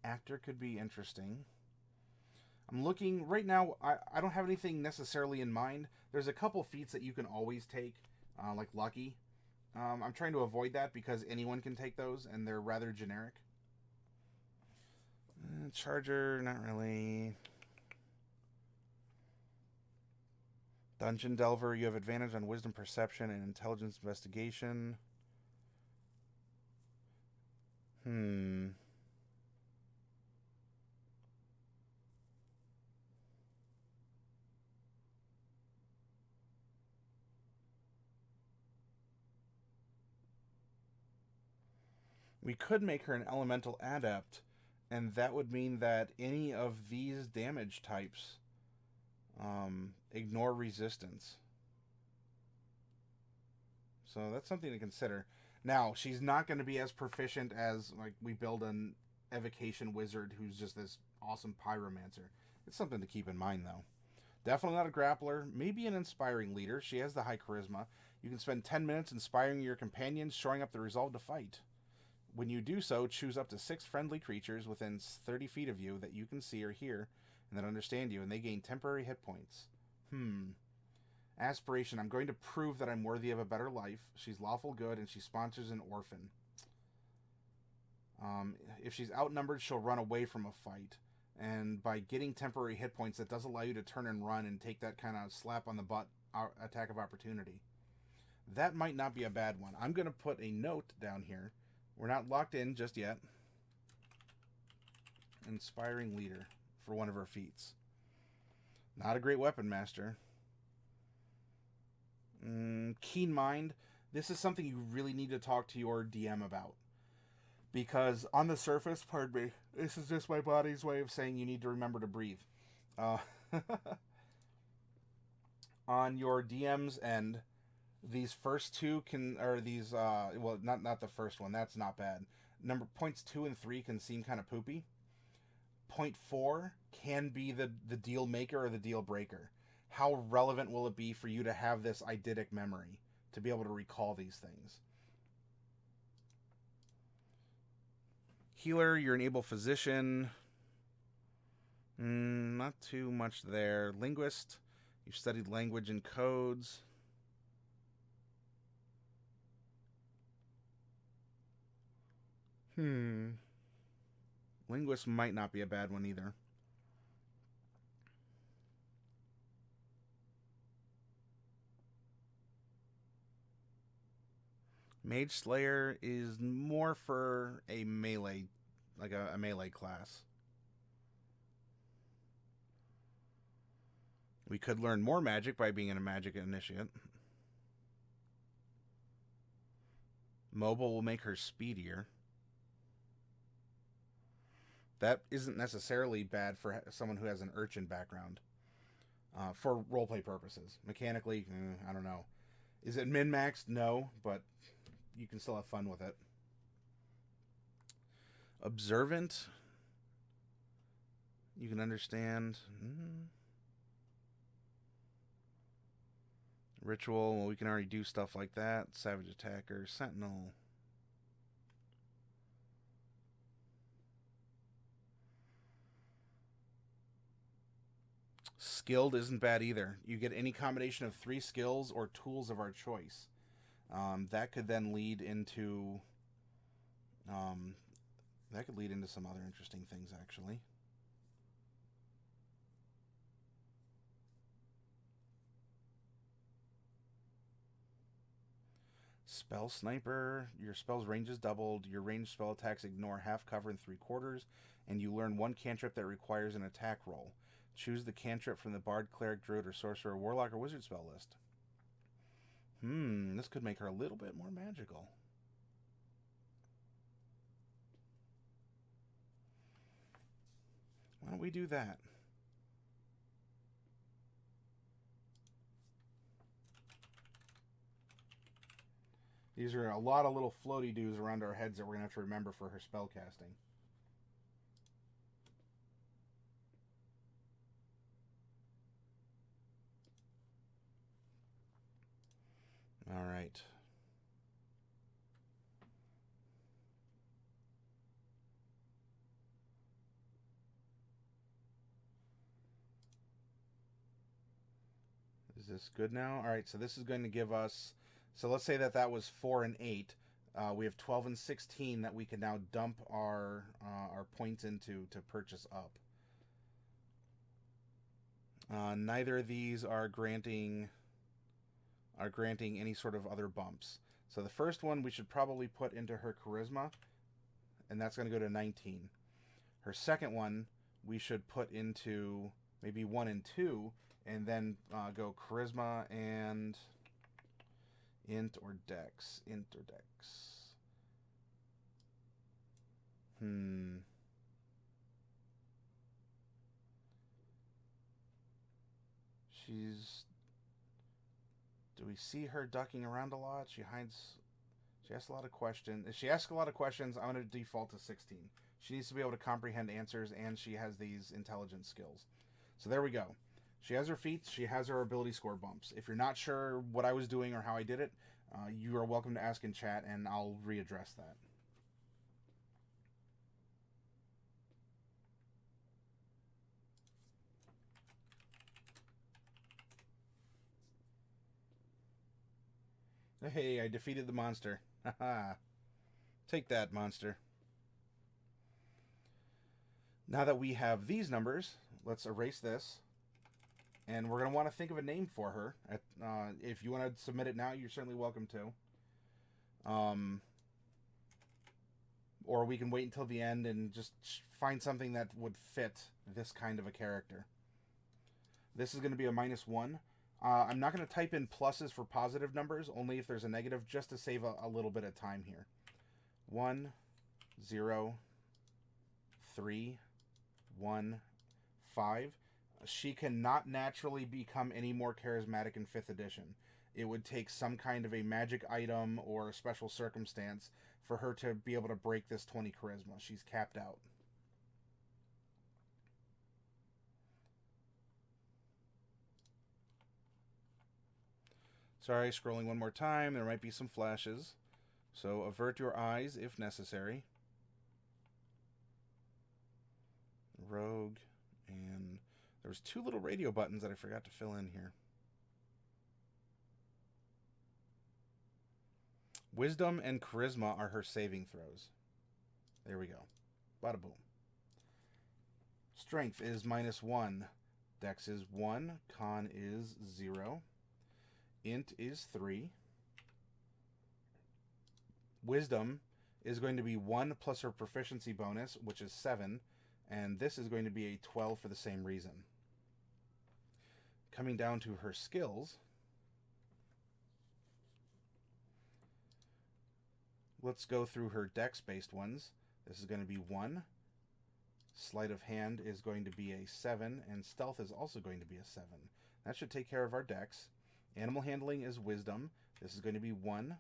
Actor could be interesting. I'm looking right now. I don't have anything necessarily in mind. There's a couple feats that you can always take, like lucky. I'm trying to avoid that because anyone can take those and they're rather generic. Charger, not really. Dungeon Delver, you have advantage on wisdom perception and intelligence investigation. We could make her an elemental adept, and that would mean that any of these damage types ignore resistance. So that's something to consider. Now, she's not going to be as proficient as, like, we build an evocation wizard who's just this awesome pyromancer. It's something to keep in mind, though. Definitely not a grappler. Maybe an inspiring leader. She has the high charisma. You can spend 10 minutes inspiring your companions, shoring up the resolve to fight. When you do so, choose up to 6 friendly creatures within 30 feet of you that you can see or hear and that understand you, and they gain temporary hit points. Aspiration. I'm going to prove that I'm worthy of a better life. She's lawful good, and she sponsors an orphan. If she's outnumbered, she'll run away from a fight. And by getting temporary hit points, that does allow you to turn and run and take that kind of slap on the butt attack of opportunity. That might not be a bad one. I'm going to put a note down here. We're not locked in just yet. Inspiring leader for one of her feats. Not a great weapon master. Keen mind. This is something you really need to talk to your DM about. Because on the surface, pardon me, this is just my body's way of saying you need to remember to breathe. On your DM's end, these first two not the first one, that's not bad. Points 2 and 3 can seem kind of poopy. Point 4 can be the deal maker or the deal breaker. How relevant will it be for you to have this eidetic memory to be able to recall these things? Healer, you're an able physician. Not too much there. Linguist, you've studied language and codes. Linguist might not be a bad one either. Mage Slayer is more for a melee, like a melee class. We could learn more magic by being a magic initiate. Mobile will make her speedier. That isn't necessarily bad for someone who has an Urchin background. For roleplay purposes. Mechanically, I don't know. Is it min-maxed? No, but you can still have fun with it. Observant. You can understand. Ritual, well, we can already do stuff like that. Savage Attacker, Sentinel. Skilled isn't bad either. You get any combination of 3 skills or tools of our choice. That could then lead into... that could lead into some other interesting things, actually. Spell Sniper. Your spell's range is doubled. Your ranged spell attacks ignore half cover and 3/4, and you learn 1 cantrip that requires an attack roll. Choose the cantrip from the Bard, Cleric, Druid, or Sorcerer, Warlock, or Wizard spell list. This could make her a little bit more magical. Why don't we do that? These are a lot of little floaty doos around our heads that we're going to have to remember for her spell casting. All right. Is this good now? All right, so this is going to give us... So let's say that was 4 and 8. We have 12 and 16 that we can now dump our points into to purchase up. Neither of these are granting any sort of other bumps. So the first one we should probably put into her charisma, and that's going to go to 19. Her second one we should put into maybe 1 and 2, and then go charisma and int or dex. Int or dex. She's... Do we see her ducking around a lot? She hides... She asks a lot of questions. If she asks a lot of questions, I'm going to default to 16. She needs to be able to comprehend answers, and she has these intelligence skills. So there we go. She has her feats. She has her ability score bumps. If you're not sure what I was doing or how I did it, you are welcome to ask in chat, and I'll readdress that. Hey, I defeated the monster. Haha. Take that, monster. Now that we have these numbers, let's erase this. And we're going to want to think of a name for her. If you want to submit it now, you're certainly welcome to. Or we can wait until the end and just find something that would fit this kind of a character. This is going to be a -1. I'm not going to type in pluses for positive numbers, only if there's a negative, just to save a little bit of time here. 1, 0, 3, 1, 5. She cannot naturally become any more charismatic in 5th edition. It would take some kind of a magic item or a special circumstance for her to be able to break this 20 charisma. She's capped out. Sorry, scrolling one more time. There might be some flashes. So avert your eyes if necessary. Rogue. And there was 2 little radio buttons that I forgot to fill in here. Wisdom and charisma are her saving throws. There we go. Bada boom. Strength is -1. Dex is 1. Con is 0. Int is 3. Wisdom is going to be 1 plus her proficiency bonus, which is 7. And this is going to be a 12 for the same reason. Coming down to her skills, let's go through her dex-based ones. This is going to be 1. Sleight of hand is going to be a 7, and stealth is also going to be a 7. That should take care of our dex. Animal handling is wisdom. This is going to be 1.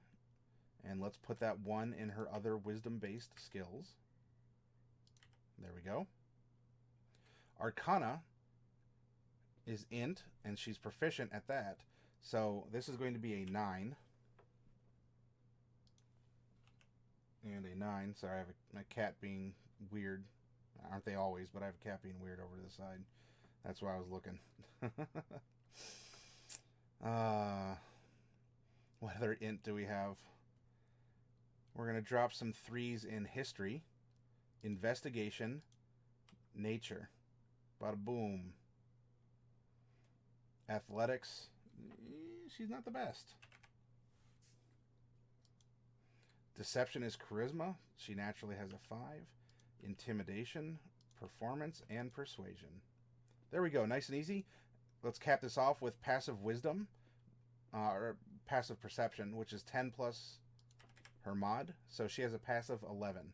And let's put that 1 in her other wisdom-based skills. There we go. Arcana is int, and she's proficient at that. So this is going to be a 9. And a 9. Sorry, I have my cat being weird. Aren't they always? But I have a cat being weird over to the side. That's why I was looking. What other int do we have? We're going to drop some 3s in history, investigation, nature. Bada boom. Athletics. She's not the best. Deception is charisma. She naturally has a 5. Intimidation, performance, and persuasion. There we go. Nice and easy. Let's cap this off with passive wisdom, or passive perception, which is 10 plus her mod. So she has a passive 11.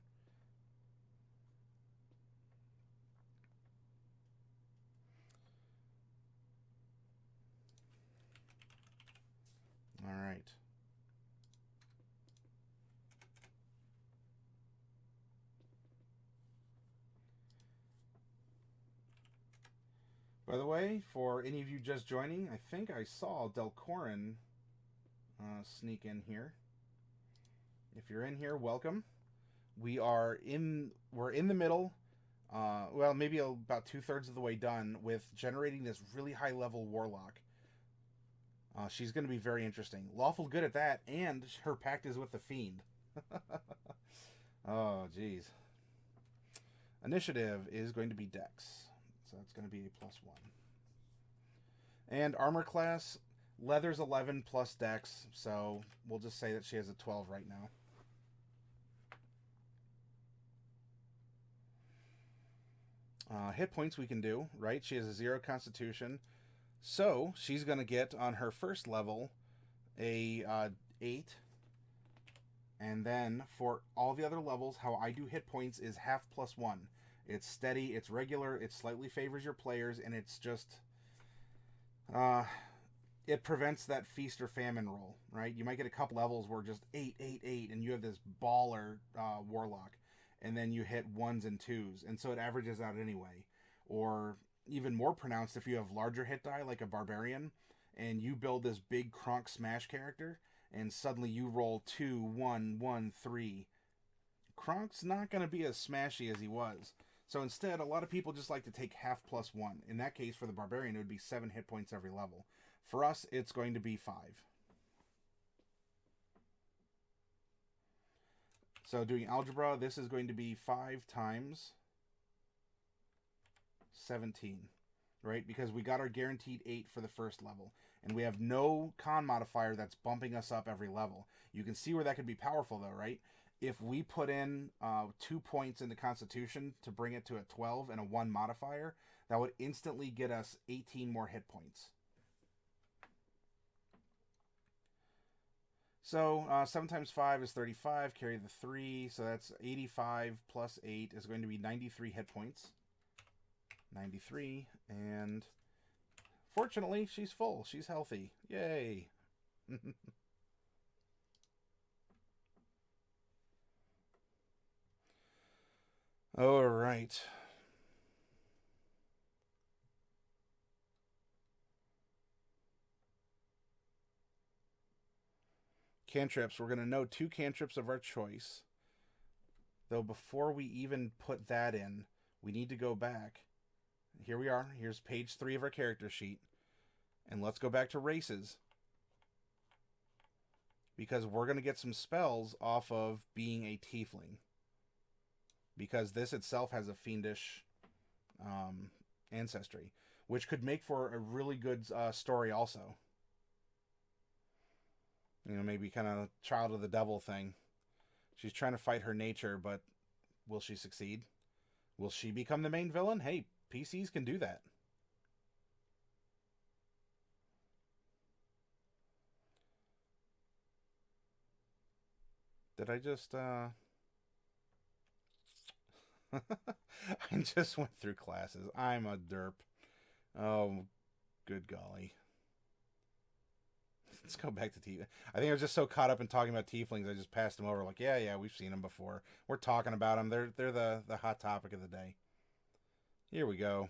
All right. By the way, for any of you just joining, I think I saw Delcorin sneak in here. If you're in here, welcome. We're in the middle, well, maybe about 2/3 of the way done with generating this really high level warlock. She's going to be very interesting. Lawful good at that, and her pact is with the Fiend. Oh, geez. Initiative is going to be Dex. So that's going to be a +1. And armor class, leather's 11 plus Dex, so we'll just say that she has a 12 right now. Hit points we can do, right? She has a 0 constitution. So she's going to get on her first level a 8. And then for all the other levels, how I do hit points is half +1. It's steady, it's regular, it slightly favors your players, and it's just... it prevents that feast or famine roll, right? You might get a couple levels where just 8, 8, 8, and you have this baller warlock, and then you hit 1s and 2s, and so it averages out anyway. Or even more pronounced if you have larger hit die, like a barbarian, and you build this big Kronk smash character, and suddenly you roll 2, 1, 1, 3. Kronk's not going to be as smashy as he was. So instead, a lot of people just like to take half +1. In that case, for the barbarian, it would be 7 hit points every level. For us, it's going to be 5. So doing algebra, this is going to be 5 times 17, right? Because we got our guaranteed 8 for the first level. And we have no con modifier that's bumping us up every level. You can see where that could be powerful, though, right? If we put in 2 points into Constitution to bring it to a 12 and a 1 modifier, that would instantly get us 18 more hit points. So 7 times 5 is 35, carry the 3, so that's 85 plus 8 is going to be 93 hit points. 93, and fortunately, she's full. She's healthy. Yay! All right. Cantrips. We're going to know 2 cantrips of our choice. Though before we even put that in, we need to go back. Here we are. Here's page 3 of our character sheet. And let's go back to races. Because we're going to get some spells off of being a tiefling. because this itself has a fiendish ancestry, which could make for a really good story also. You know, maybe kind of child of the devil thing. She's trying to fight her nature, but will she succeed? Will she become the main villain? Hey, PCs can do that. Did I just I just went through classes. I'm a derp. Oh, good golly. Let's go back to Tiefling. I think I was just so caught up in talking about Tieflings, I just passed them over. Like, yeah, we've seen them before. We're talking about them. They're the hot topic of the day. Here we go.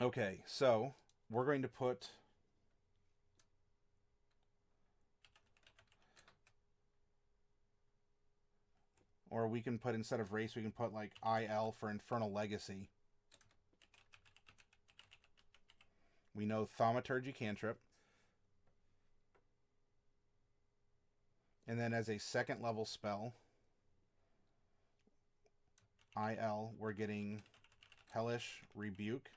Okay, so we're going to put or we can put, instead of race, we can put like IL for Infernal Legacy. We know Thaumaturgy cantrip. And then as a second level spell, IL, we're getting Hellish Rebuke.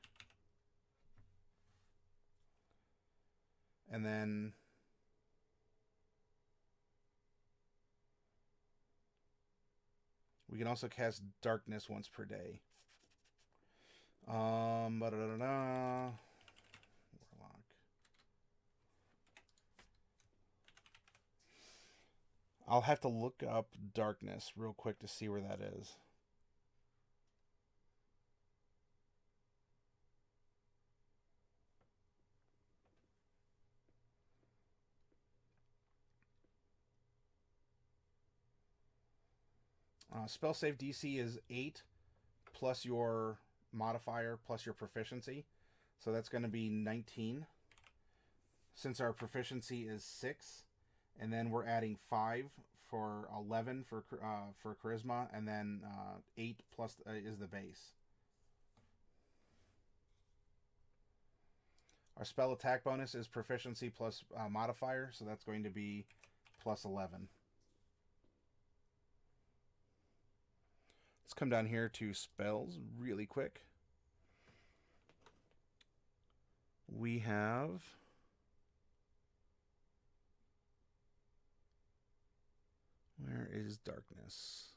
And then we can also cast Darkness once per day. Warlock. I'll have to look up Darkness real quick to see where that is. Spell save DC is 8 plus your modifier plus your proficiency. So that's going to be 19. Since our proficiency is 6, and then we're adding 5 for 11 for charisma, and then 8 plus is the base. Our spell attack bonus is proficiency plus modifier, so that's going to be plus 11. Let's come down here to spells really quick. We have where is Darkness?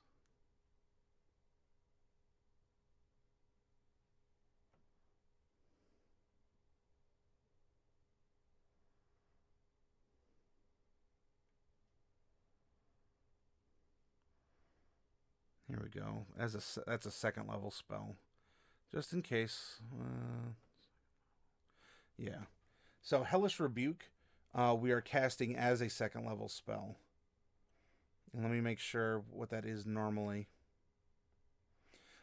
Here we go. That's a second level spell, just in case. Yeah. So Hellish Rebuke, we are casting as a second level spell. And let me make sure what that is normally.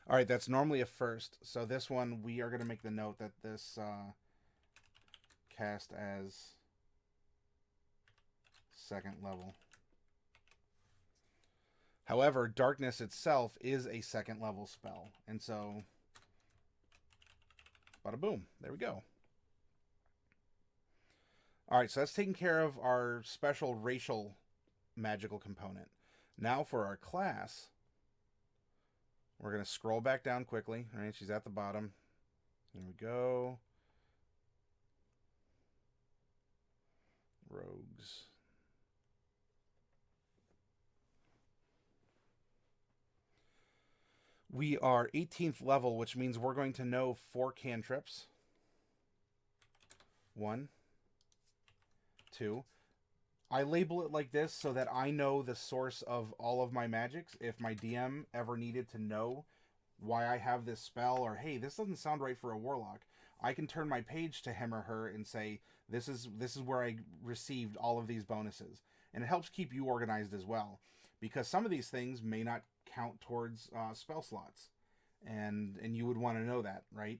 All right, that's normally a first. So this one, we are going to make the note that this cast as second level. However, Darkness itself is a second level spell. And so, bada boom, there we go. All right, so that's taking care of our special racial magical component. Now for our class, we're going to scroll back down quickly. All right, she's at the bottom. Here we go. Rogues. We are 18th level, which means we're going to know 4 cantrips. 1, 2. I label it like this so that I know the source of all of my magics. If my DM ever needed to know why I have this spell, or hey, this doesn't sound right for a warlock, I can turn my page to him or her and say, this is where I received all of these bonuses. And it helps keep you organized as well, because some of these things may not count towards spell slots, and you would want to know that, right?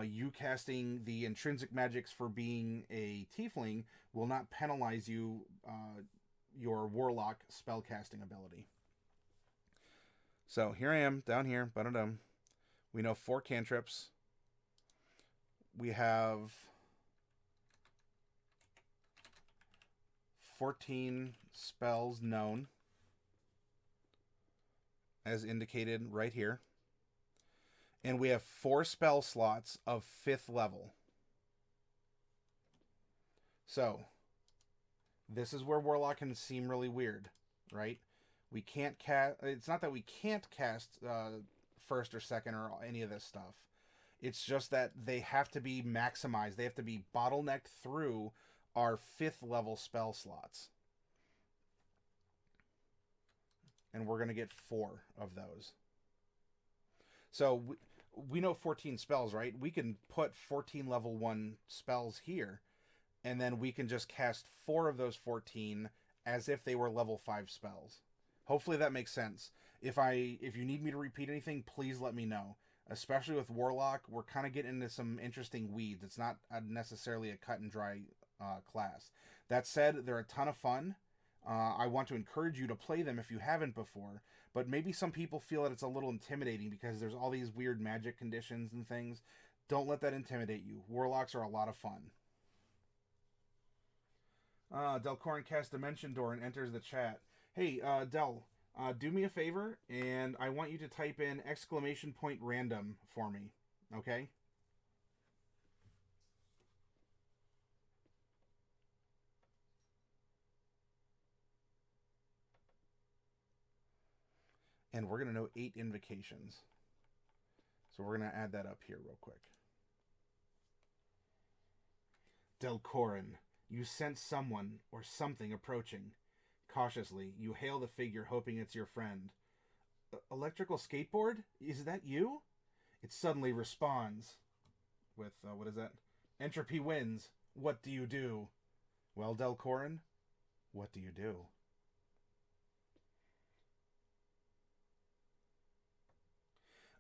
You casting the intrinsic magics for being a tiefling will not penalize you your warlock spell casting ability. So here I am down here, ba-da-dum. We know 4 cantrips. We have 14 spells known. as indicated right here. And we have 4 spell slots of 5th level. So, this is where Warlock can seem really weird, right? We can't cast... It's not that we can't cast first or second or any of this stuff. It's just that they have to be maximized. They have to be bottlenecked through our 5th level spell slots. And we're going to get 4 of those. So we know 14 spells, right? We can put 14 level 1 spells here, and then we can just cast 4 of those 14 as if they were level 5 spells. Hopefully that makes sense. If you need me to repeat anything, please let me know. Especially with Warlock, we're kind of getting into some interesting weeds. It's not necessarily a cut and dry class. That said, they're a ton of fun. I want to encourage you to play them if you haven't before, but maybe some people feel that it's a little intimidating because there's all these weird magic conditions and things. Don't let that intimidate you. Warlocks are a lot of fun. Delcorin casts Dimension Door and enters the chat. Hey, Del, do me a favor, and I want you to type in !random for me, okay? And we're going to know 8 invocations. So we're going to add that up here real quick. Delcorin, you sense someone or something approaching. Cautiously, you hail the figure, hoping it's your friend. Electrical skateboard? Is that you? It suddenly responds with, what is that? Entropy wins. What do you do? Well, Delcorin, what do you do?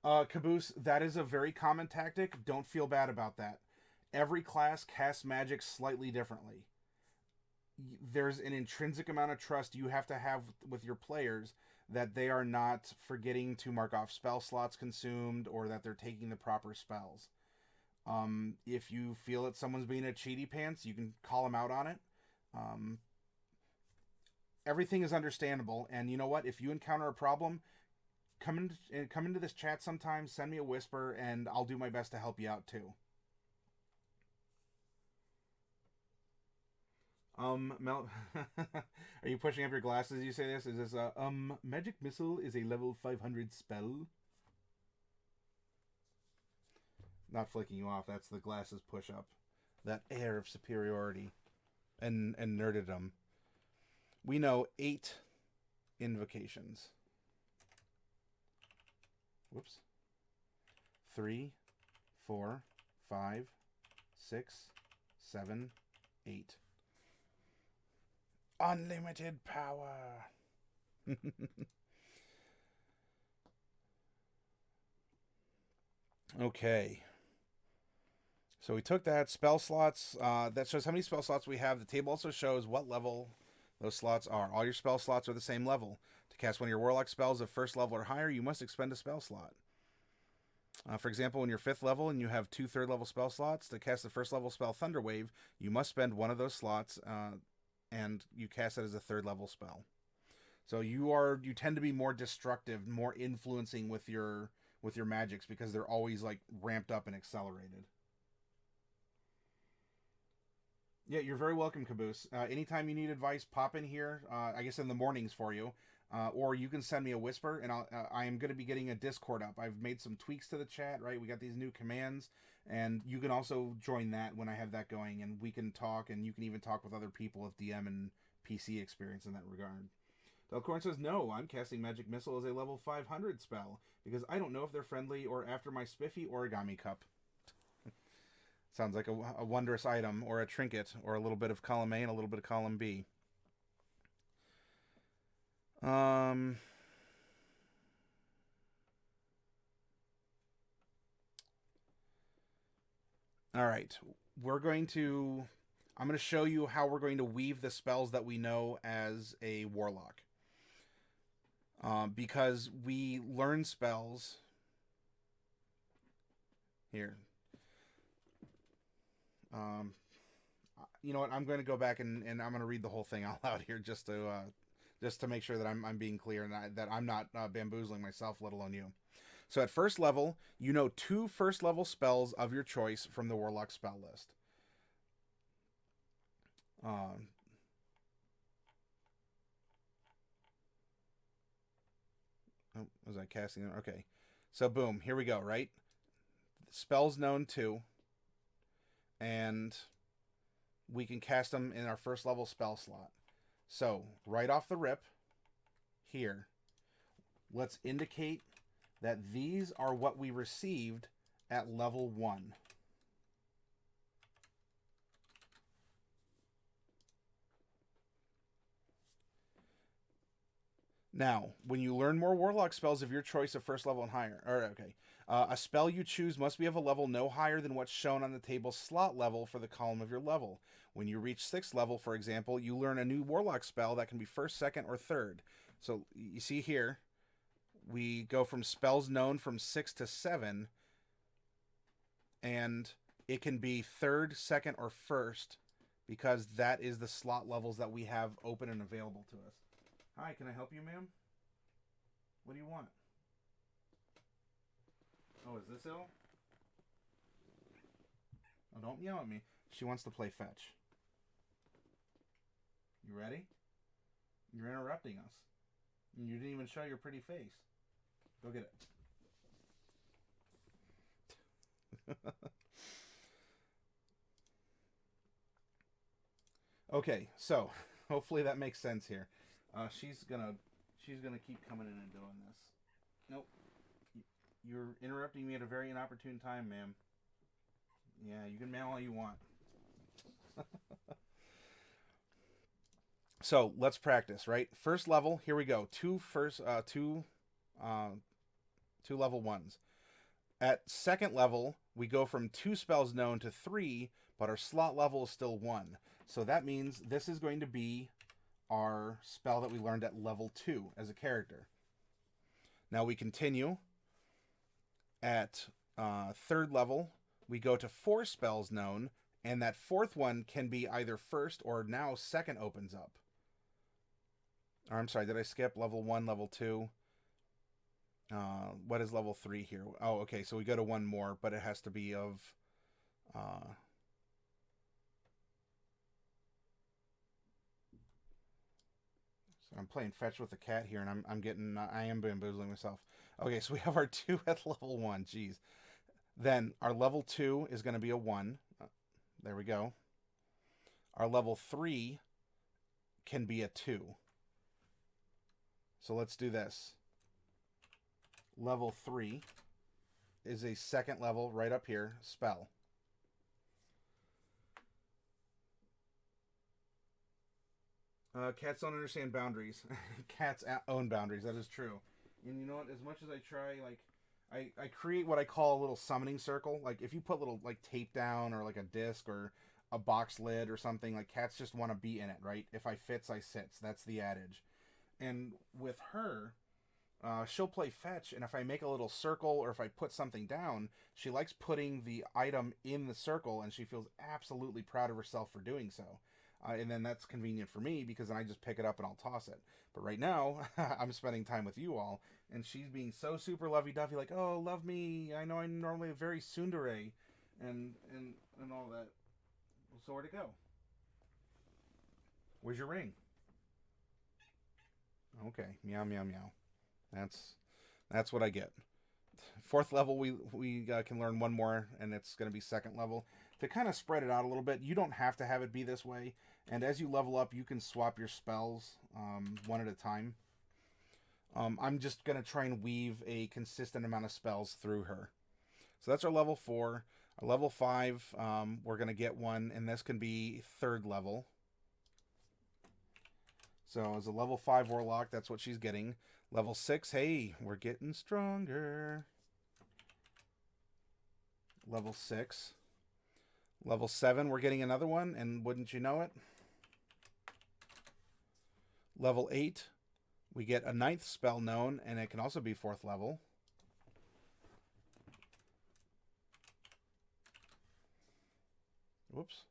Caboose, that is a very common tactic. Don't feel bad about that. Every class casts magic slightly differently. There's an intrinsic amount of trust you have to have with your players that they are not forgetting to mark off spell slots consumed or that they're taking the proper spells. If you feel that someone's being a cheaty pants, you can call them out on it. Everything is understandable, and you know what? If you encounter a problem, come into this chat sometime, send me a whisper, and I'll do my best to help you out too. Mel, are you pushing up your glasses as you say this? Is this Magic Missile is a level 500 spell? Not flicking you off, that's the glasses push up. That air of superiority and nerdedom. We know 8 invocations. Whoops. 3, 4, 5, 6, 7, 8. Unlimited power. Okay. So we took that. Spell slots. That shows how many spell slots we have. The table also shows what level those slots are. All your spell slots are the same level. To cast one of your Warlock spells of 1st level or higher, you must expend a spell slot. For example, when you're 5th level and you have 2 3rd level spell slots, to cast the 1st level spell Thunder Wave, you must spend one of those slots, and you cast it as a 3rd level spell. So you tend to be more destructive, more influencing with your magics because they're always like ramped up and accelerated. Yeah, you're very welcome, Caboose. Anytime you need advice, pop in here. I guess in the mornings for you. Or you can send me a whisper, and I am going to be getting a Discord up. I've made some tweaks to the chat, right? We got these new commands, and you can also join that when I have that going, and we can talk, and you can even talk with other people with DM and PC experience in that regard. Delcorn says, no, I'm casting Magic Missile as a level 500 spell, because I don't know if they're friendly or after my spiffy origami cup. Sounds like a wondrous item, or a trinket, or a little bit of column A and a little bit of column B. All right. I'm going to show you how we're going to weave the spells that we know as a warlock. Because we learn spells. Here. You know what? I'm going to go back and I'm going to read the whole thing out loud here just to just to make sure that I'm being clear and that I'm not bamboozling myself, let alone you. So at first level, you know 2 first level spells of your choice from the Warlock spell list. Um, oh, was I casting them? Okay. So boom, here we go, right? Spells known 2. And we can cast them in our first level spell slot. So right off the rip, here, let's indicate that these are what we received at level 1. Now, when you learn more Warlock spells of your choice of first level and higher, a spell you choose must be of a level no higher than what's shown on the table slot level for the column of your level. When you reach 6th level, for example, you learn a new Warlock spell that can be 1st, 2nd, or 3rd. So you see here, we go from spells known from 6 to 7, and it can be 3rd, 2nd, or 1st, because that is the slot levels that we have open and available to us. Hi, can I help you, ma'am? What do you want? Oh, is this ill? Oh, don't yell at me. She wants to play fetch. You ready? You're interrupting us. You didn't even show your pretty face. Go get it. Okay, so hopefully that makes sense here. She's gonna keep coming in and doing this. Nope. You're interrupting me at a very inopportune time, ma'am. Yeah, you can mail all you want. So let's practice, right? First level, here we go. Two level 1s. At 2nd level, we go from 2 spells known to 3, but our slot level is still 1. So that means this is going to be our spell that we learned at level 2 as a character. Now we continue. At 3rd level, we go to 4 spells known, and that 4th one can be either 1st or now 2nd opens up. Or, I'm sorry, did I skip level 1, level 2? What is level 3 here? Oh, okay, so we go to 1 more, but it has to be of... So I'm playing fetch with the cat here, and I am bamboozling myself. Okay, so we have our 2 at level 1. Jeez. Then our level 2 is going to be a 1. There we go. Our level 3 can be a 2. So let's do this. Level 3 is a 2nd level right up here, spell. Cats don't understand boundaries. Cats own boundaries. That is true. And you know what? As much as I try, like, I create what I call a little summoning circle. Like, if you put little, like, tape down or, like, a disc or a box lid or something, like, cats just want to be in it, right? If I fits, I sits. That's the adage. And with her, she'll play fetch, and if I make a little circle or if I put something down, she likes putting the item in the circle, and she feels absolutely proud of herself for doing so. And then that's convenient for me because then I just pick it up and I'll toss it. But right now, I'm spending time with you all, and she's being so super lovey-dovey, like, oh, love me. I know I'm normally a very tsundere, and all that. So where'd it go? Where's your ring? Okay, meow, meow, meow. That's what I get. 4th level, we can learn 1 more, and it's going to be 2nd level. To kind of spread it out a little bit, you don't have to have it be this way. And as you level up, you can swap your spells 1 at a time. I'm just going to try and weave a consistent amount of spells through her. So that's our level 4. Our level 5, we're going to get 1, and this can be 3rd level. So as a level 5 Warlock, that's what she's getting. Level 6, hey, we're getting stronger. Level 6. Level 7, we're getting another one, and wouldn't you know it? Level 8, we get a 9th spell known, and it can also be 4th level. Whoops.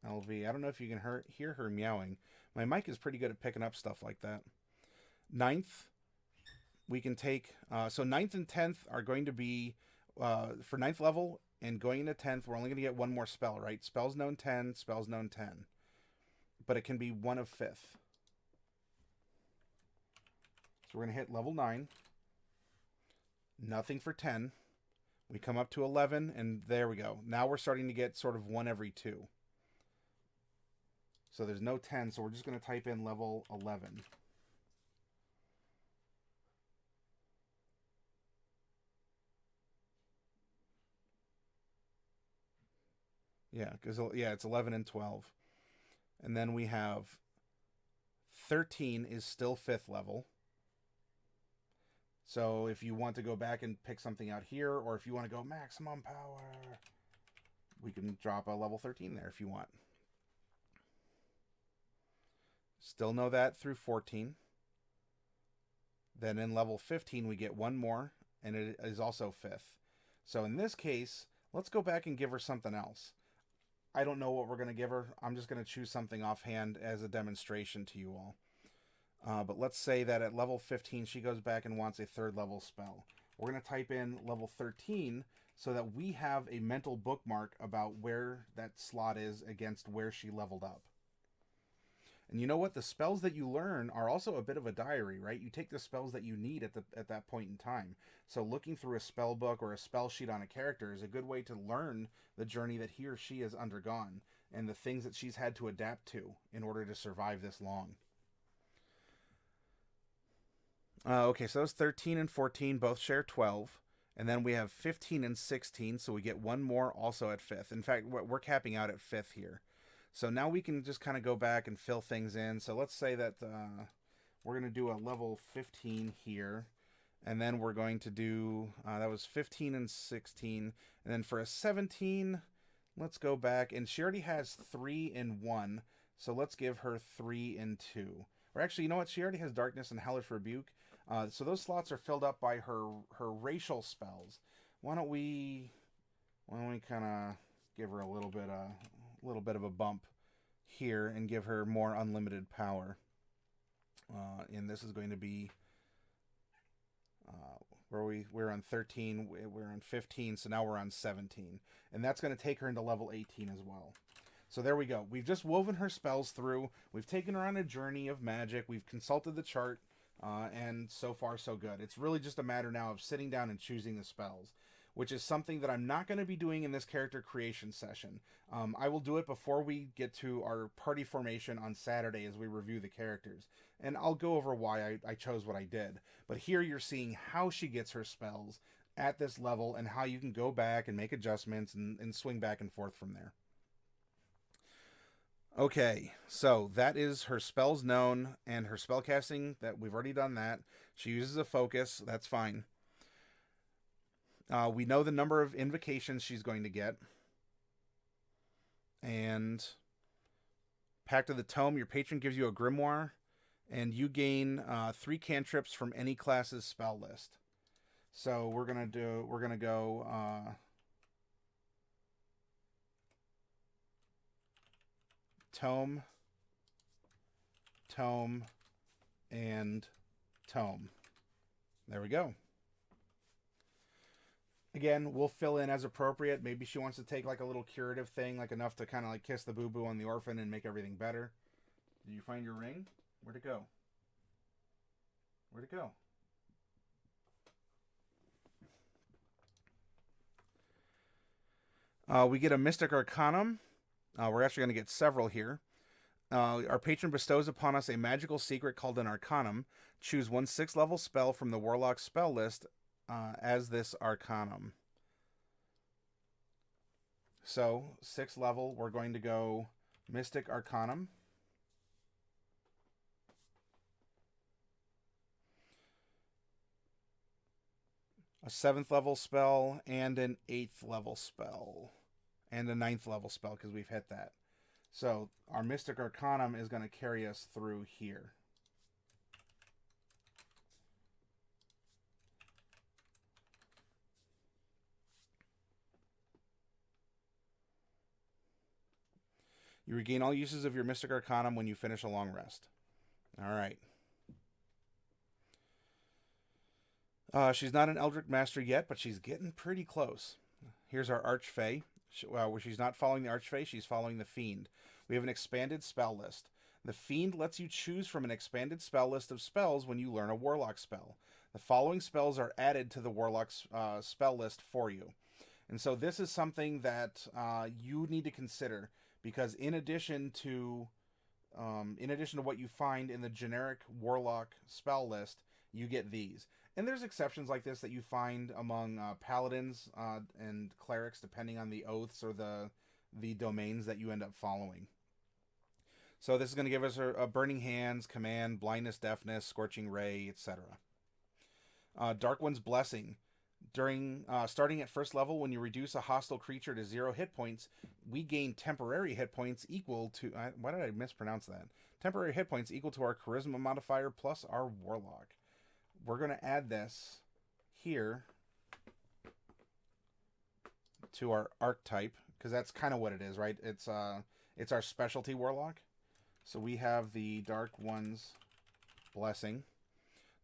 LV, I don't know if you can hear her meowing, My mic is pretty good at picking up stuff like that. Ninth, we can take... so 9th and 10th are going to be... for 9th level and going into 10th, we're only going to get one more spell, right? Spells known 10, spells known 10. But it can be one of 5th. So we're going to hit level 9. Nothing for 10. We come up to 11, and there we go. Now we're starting to get sort of 1 every 2. So there's no 10, so we're just going to type in level 11. Yeah, because it's 11 and 12. And then we have 13 is still 5th level. So if you want to go back and pick something out here, or if you want to go maximum power, we can drop a level 13 there if you want. Still know that through 14. Then in level 15, we get 1 more, and it is also 5th. So in this case, let's go back and give her something else. I don't know what we're going to give her. I'm just going to choose something offhand as a demonstration to you all. But let's say that at level 15, she goes back and wants a 3rd level spell. We're going to type in level 13 so that we have a mental bookmark about where that slot is against where she leveled up. And you know what? The spells that you learn are also a bit of a diary, right? You take the spells that you need at that point in time. So looking through a spell book or a spell sheet on a character is a good way to learn the journey that he or she has undergone and the things that she's had to adapt to in order to survive this long. Okay, so those 13 and 14 both share 12. And then we have 15 and 16, so we get 1 more also at 5th. In fact, we're capping out at 5th here. So now we can just kind of go back and fill things in. So let's say that we're going to do a level 15 here. And then we're going to do, that was 15 and 16. And then for a 17, let's go back. And she already has 3 and 1. So let's give her 3 and 2. Or actually, you know what? She already has Darkness and Hellish Rebuke. So those slots are filled up by her racial spells. Why don't we kind of give her a little bit of a bump here and give her more unlimited power. And this is going to be where we're on 13, we're on 15, so now we're on 17. And that's going to take her into level 18 as well. So there we go. We've just woven her spells through. We've taken her on a journey of magic. We've consulted the chart, and so far so good. It's really just a matter now of sitting down and choosing the spells, which is something that I'm not going to be doing in this character creation session. I will do it before we get to our party formation on Saturday as we review the characters. And I'll go over why I chose what I did. But here you're seeing how she gets her spells at this level and how you can go back and make adjustments and swing back and forth from there. Okay, so that is her spells known and her spellcasting. That we've already done that. She uses a focus. That's fine. We know the number of invocations she's going to get. And Pact of the Tome, your patron gives you a grimoire, and you gain 3 cantrips from any class's spell list. So we're gonna go Tome, and Tome. There we go. Again, we'll fill in as appropriate. Maybe she wants to take like a little curative thing, like enough to kind of like kiss the boo-boo on the orphan and make everything better. Did you find your ring? Where'd it go? Where'd it go? We get a Mystic Arcanum. We're actually going to get several here. Our patron bestows upon us a magical secret called an Arcanum. Choose 1 6th level spell from the Warlock spell list as this Arcanum. So, 6th level, we're going to go Mystic Arcanum. A 7th level spell and an 8th level spell. And a 9th level spell because we've hit that. So, our Mystic Arcanum is going to carry us through here. You regain all uses of your Mystic Arcanum when you finish a long rest. All right. She's not an Eldritch Master yet, but she's getting pretty close. Here's our Archfey. Where she's not following the Archfey, she's following the Fiend. We have an expanded spell list. The Fiend lets you choose from an expanded spell list of spells when you learn a Warlock spell. The following spells are added to the Warlock's spell list for you. And so this is something that you need to consider, because in addition to what you find in the generic Warlock spell list, you get these. And there's exceptions like this that you find among paladins and clerics, depending on the oaths or the domains that you end up following. So this is going to give us a Burning Hands, Command, Blindness, Deafness, Scorching Ray, etc. Dark One's Blessing. Starting at first level, when you reduce a hostile creature to 0 hit points, we gain temporary hit points equal to... why did I mispronounce that? Temporary hit points equal to our Charisma modifier plus our Warlock. We're going to add this here to our archetype, because that's kind of what it is, right? It's our specialty Warlock. So we have the Dark One's Blessing.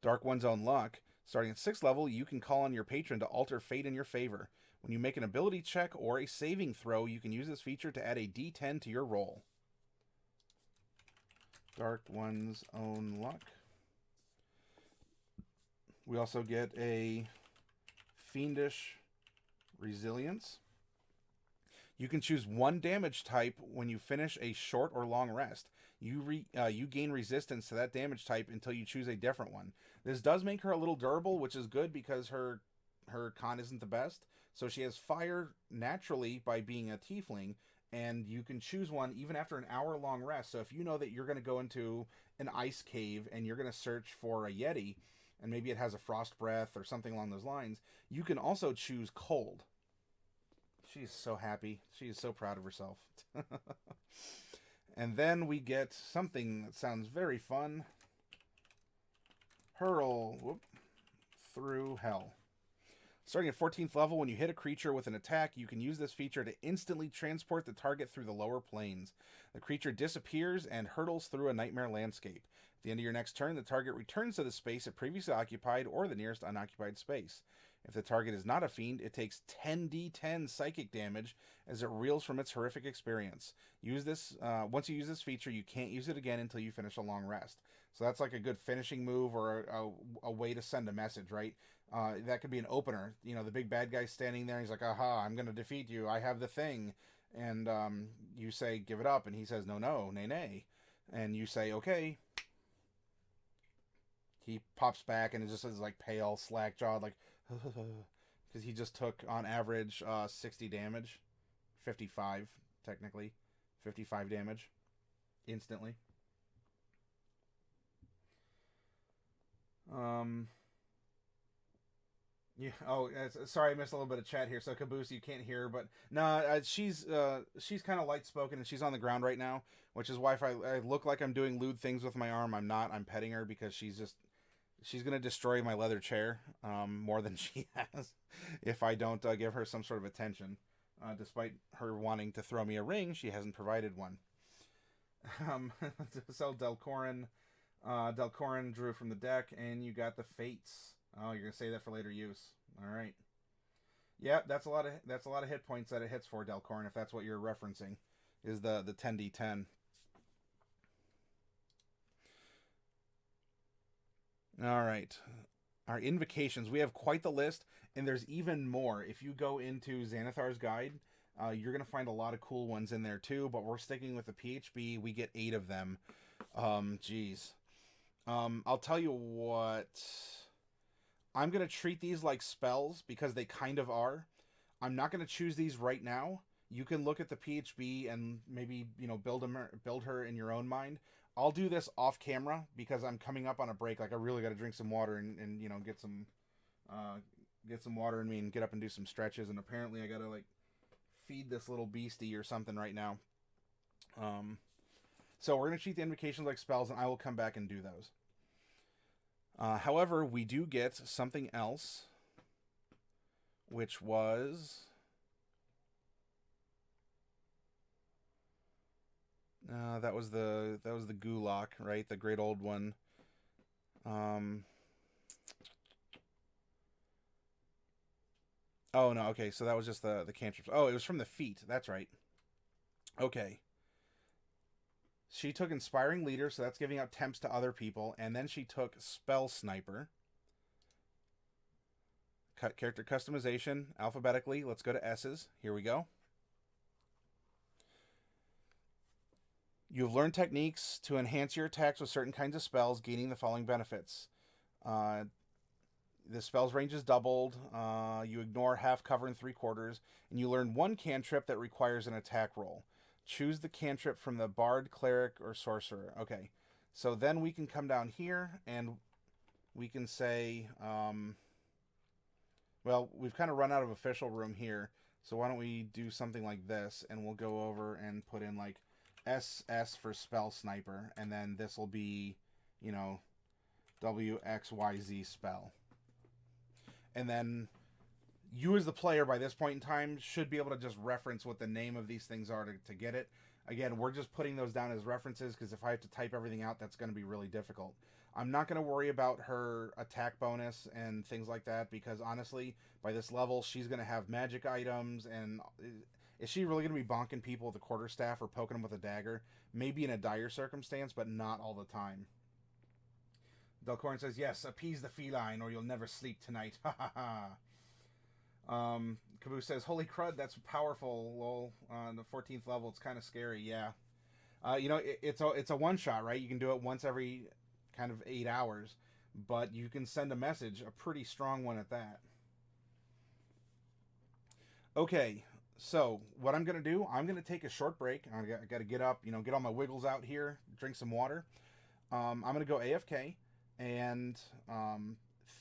Dark One's Own Luck. Starting at 6th level, you can call on your patron to alter fate in your favor. When you make an ability check or a saving throw, you can use this feature to add a d10 to your roll. Dark One's Own Luck. We also get a Fiendish Resilience. You can choose one damage type when you finish a short or long rest. You gain resistance to that damage type until you choose a different one. This does make her a little durable, which is good because her con isn't the best. So she has fire naturally by being a tiefling, and you can choose one even after an hour-long rest. So if you know that you're going to go into an ice cave and you're going to search for a Yeti, and maybe it has a frost breath or something along those lines, you can also choose cold. She's so happy. She is so proud of herself. And then we get something that sounds very fun. Hurl through hell. Starting at 14th level, when you hit a creature with an attack, you can use this feature to instantly transport the target through the lower planes. The creature disappears and hurtles through a nightmare landscape. At the end of your next turn, the target returns to the space it previously occupied or the nearest unoccupied space. If the target is not a fiend, it takes 10d10 psychic damage as it reels from its horrific experience. Once you use this feature, you can't use it again until you finish a long rest. So that's like a good finishing move or a way to send a message, right? That could be an opener. You know, the big bad guy's standing there. He's like, aha, I'm going to defeat you. I have the thing. And you say, give it up. And he says, no, nay, nay. And you say, okay. He pops back and it just is like pale, slack-jawed, like, because he just took, on average, 60 damage. 55, technically. 55 damage. Instantly. Yeah. Oh, sorry, I missed a little bit of chat here. So Caboose, you can't hear, but no, she's kind of light spoken and she's on the ground right now, which is why if I look like I'm doing lewd things with my arm, I'm not. I'm petting her because she's gonna destroy my leather chair more than she has if I don't give her some sort of attention. Despite her wanting to throw me a ring, she hasn't provided one. So Delcorin drew from the deck, and you got the Fates. Oh, you're gonna save that for later use. All right. Yeah, that's a lot of hit points that it hits for, Delcorin, if that's what you're referencing, is the 10d10. All right. Our invocations. We have quite the list, and there's even more. If you go into Xanathar's Guide, you're going to find a lot of cool ones in there too, but we're sticking with the PHB. We get 8 of them. Geez. I'll tell you what. I'm going to treat these like spells because they kind of are. I'm not going to choose these right now. You can look at the PHB and maybe, build her in your own mind. I'll do this off camera because I'm coming up on a break. Like, I really got to drink some water and get some water in me and get up and do some stretches. And apparently I got to, feed this little beastie or something right now. So we're going to treat the invocations like spells, and I will come back and do those. However, we do get something else, which was... That was the Gulak, right? The great old one. Oh no, okay, so that was just the cantrips. Oh, it was from the feet. That's right. Okay. She took Inspiring Leader, so that's giving out temps to other people, and then she took Spell Sniper. Cut character customization alphabetically. Let's go to S's. Here we go. You have learned techniques to enhance your attacks with certain kinds of spells, gaining the following benefits. The spell's range is doubled. You ignore half, cover, and three-quarters. And you learn one cantrip that requires an attack roll. Choose the cantrip from the Bard, Cleric, or Sorcerer. Okay. So then we can come down here and we can say... well, we've kind of run out of official room here. So why don't we do something like this, and we'll go over and put in, like, SS for Spell Sniper. And then this will be, you know, WXYZ spell. And then you as the player by this point in time should be able to just reference what the name of these things are to get it. Again, we're just putting those down as references because if I have to type everything out, that's going to be really difficult. I'm not going to worry about her attack bonus and things like that because honestly, by this level, she's going to have magic items. And is she really going to be bonking people with a quarterstaff or poking them with a dagger? Maybe in a dire circumstance, but not all the time. Delcorn says, yes, appease the feline or you'll never sleep tonight. Ha ha ha. Caboose says, holy crud, that's powerful. Lol. On the 14th level, it's kind of scary. Yeah. You know, it's a one-shot, right? You can do it once every kind of 8 hours. But you can send a message, a pretty strong one at that. Okay, so what I'm going to do, I'm going to take a short break. I got to get up, you know, get all my wiggles out here, drink some water. I'm going to go AFK. And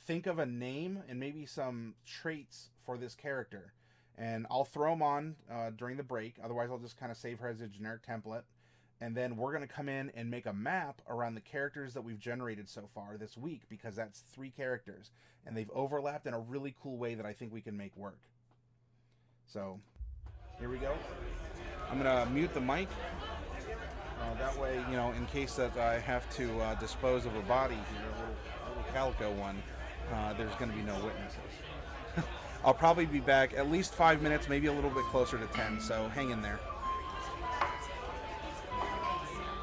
think of a name and maybe some traits for this character. And I'll throw them on during the break. Otherwise, I'll just kind of save her as a generic template. And then we're going to come in and make a map around the characters that we've generated so far this week. Because that's 3 characters. And they've overlapped in a really cool way that I think we can make work. So, here we go. I'm going to mute the mic. That way, you know, in case that I have to dispose of a body here, a little calico one, there's going to be no witnesses. I'll probably be back at least 5 minutes, maybe a little bit closer to 10, so hang in there.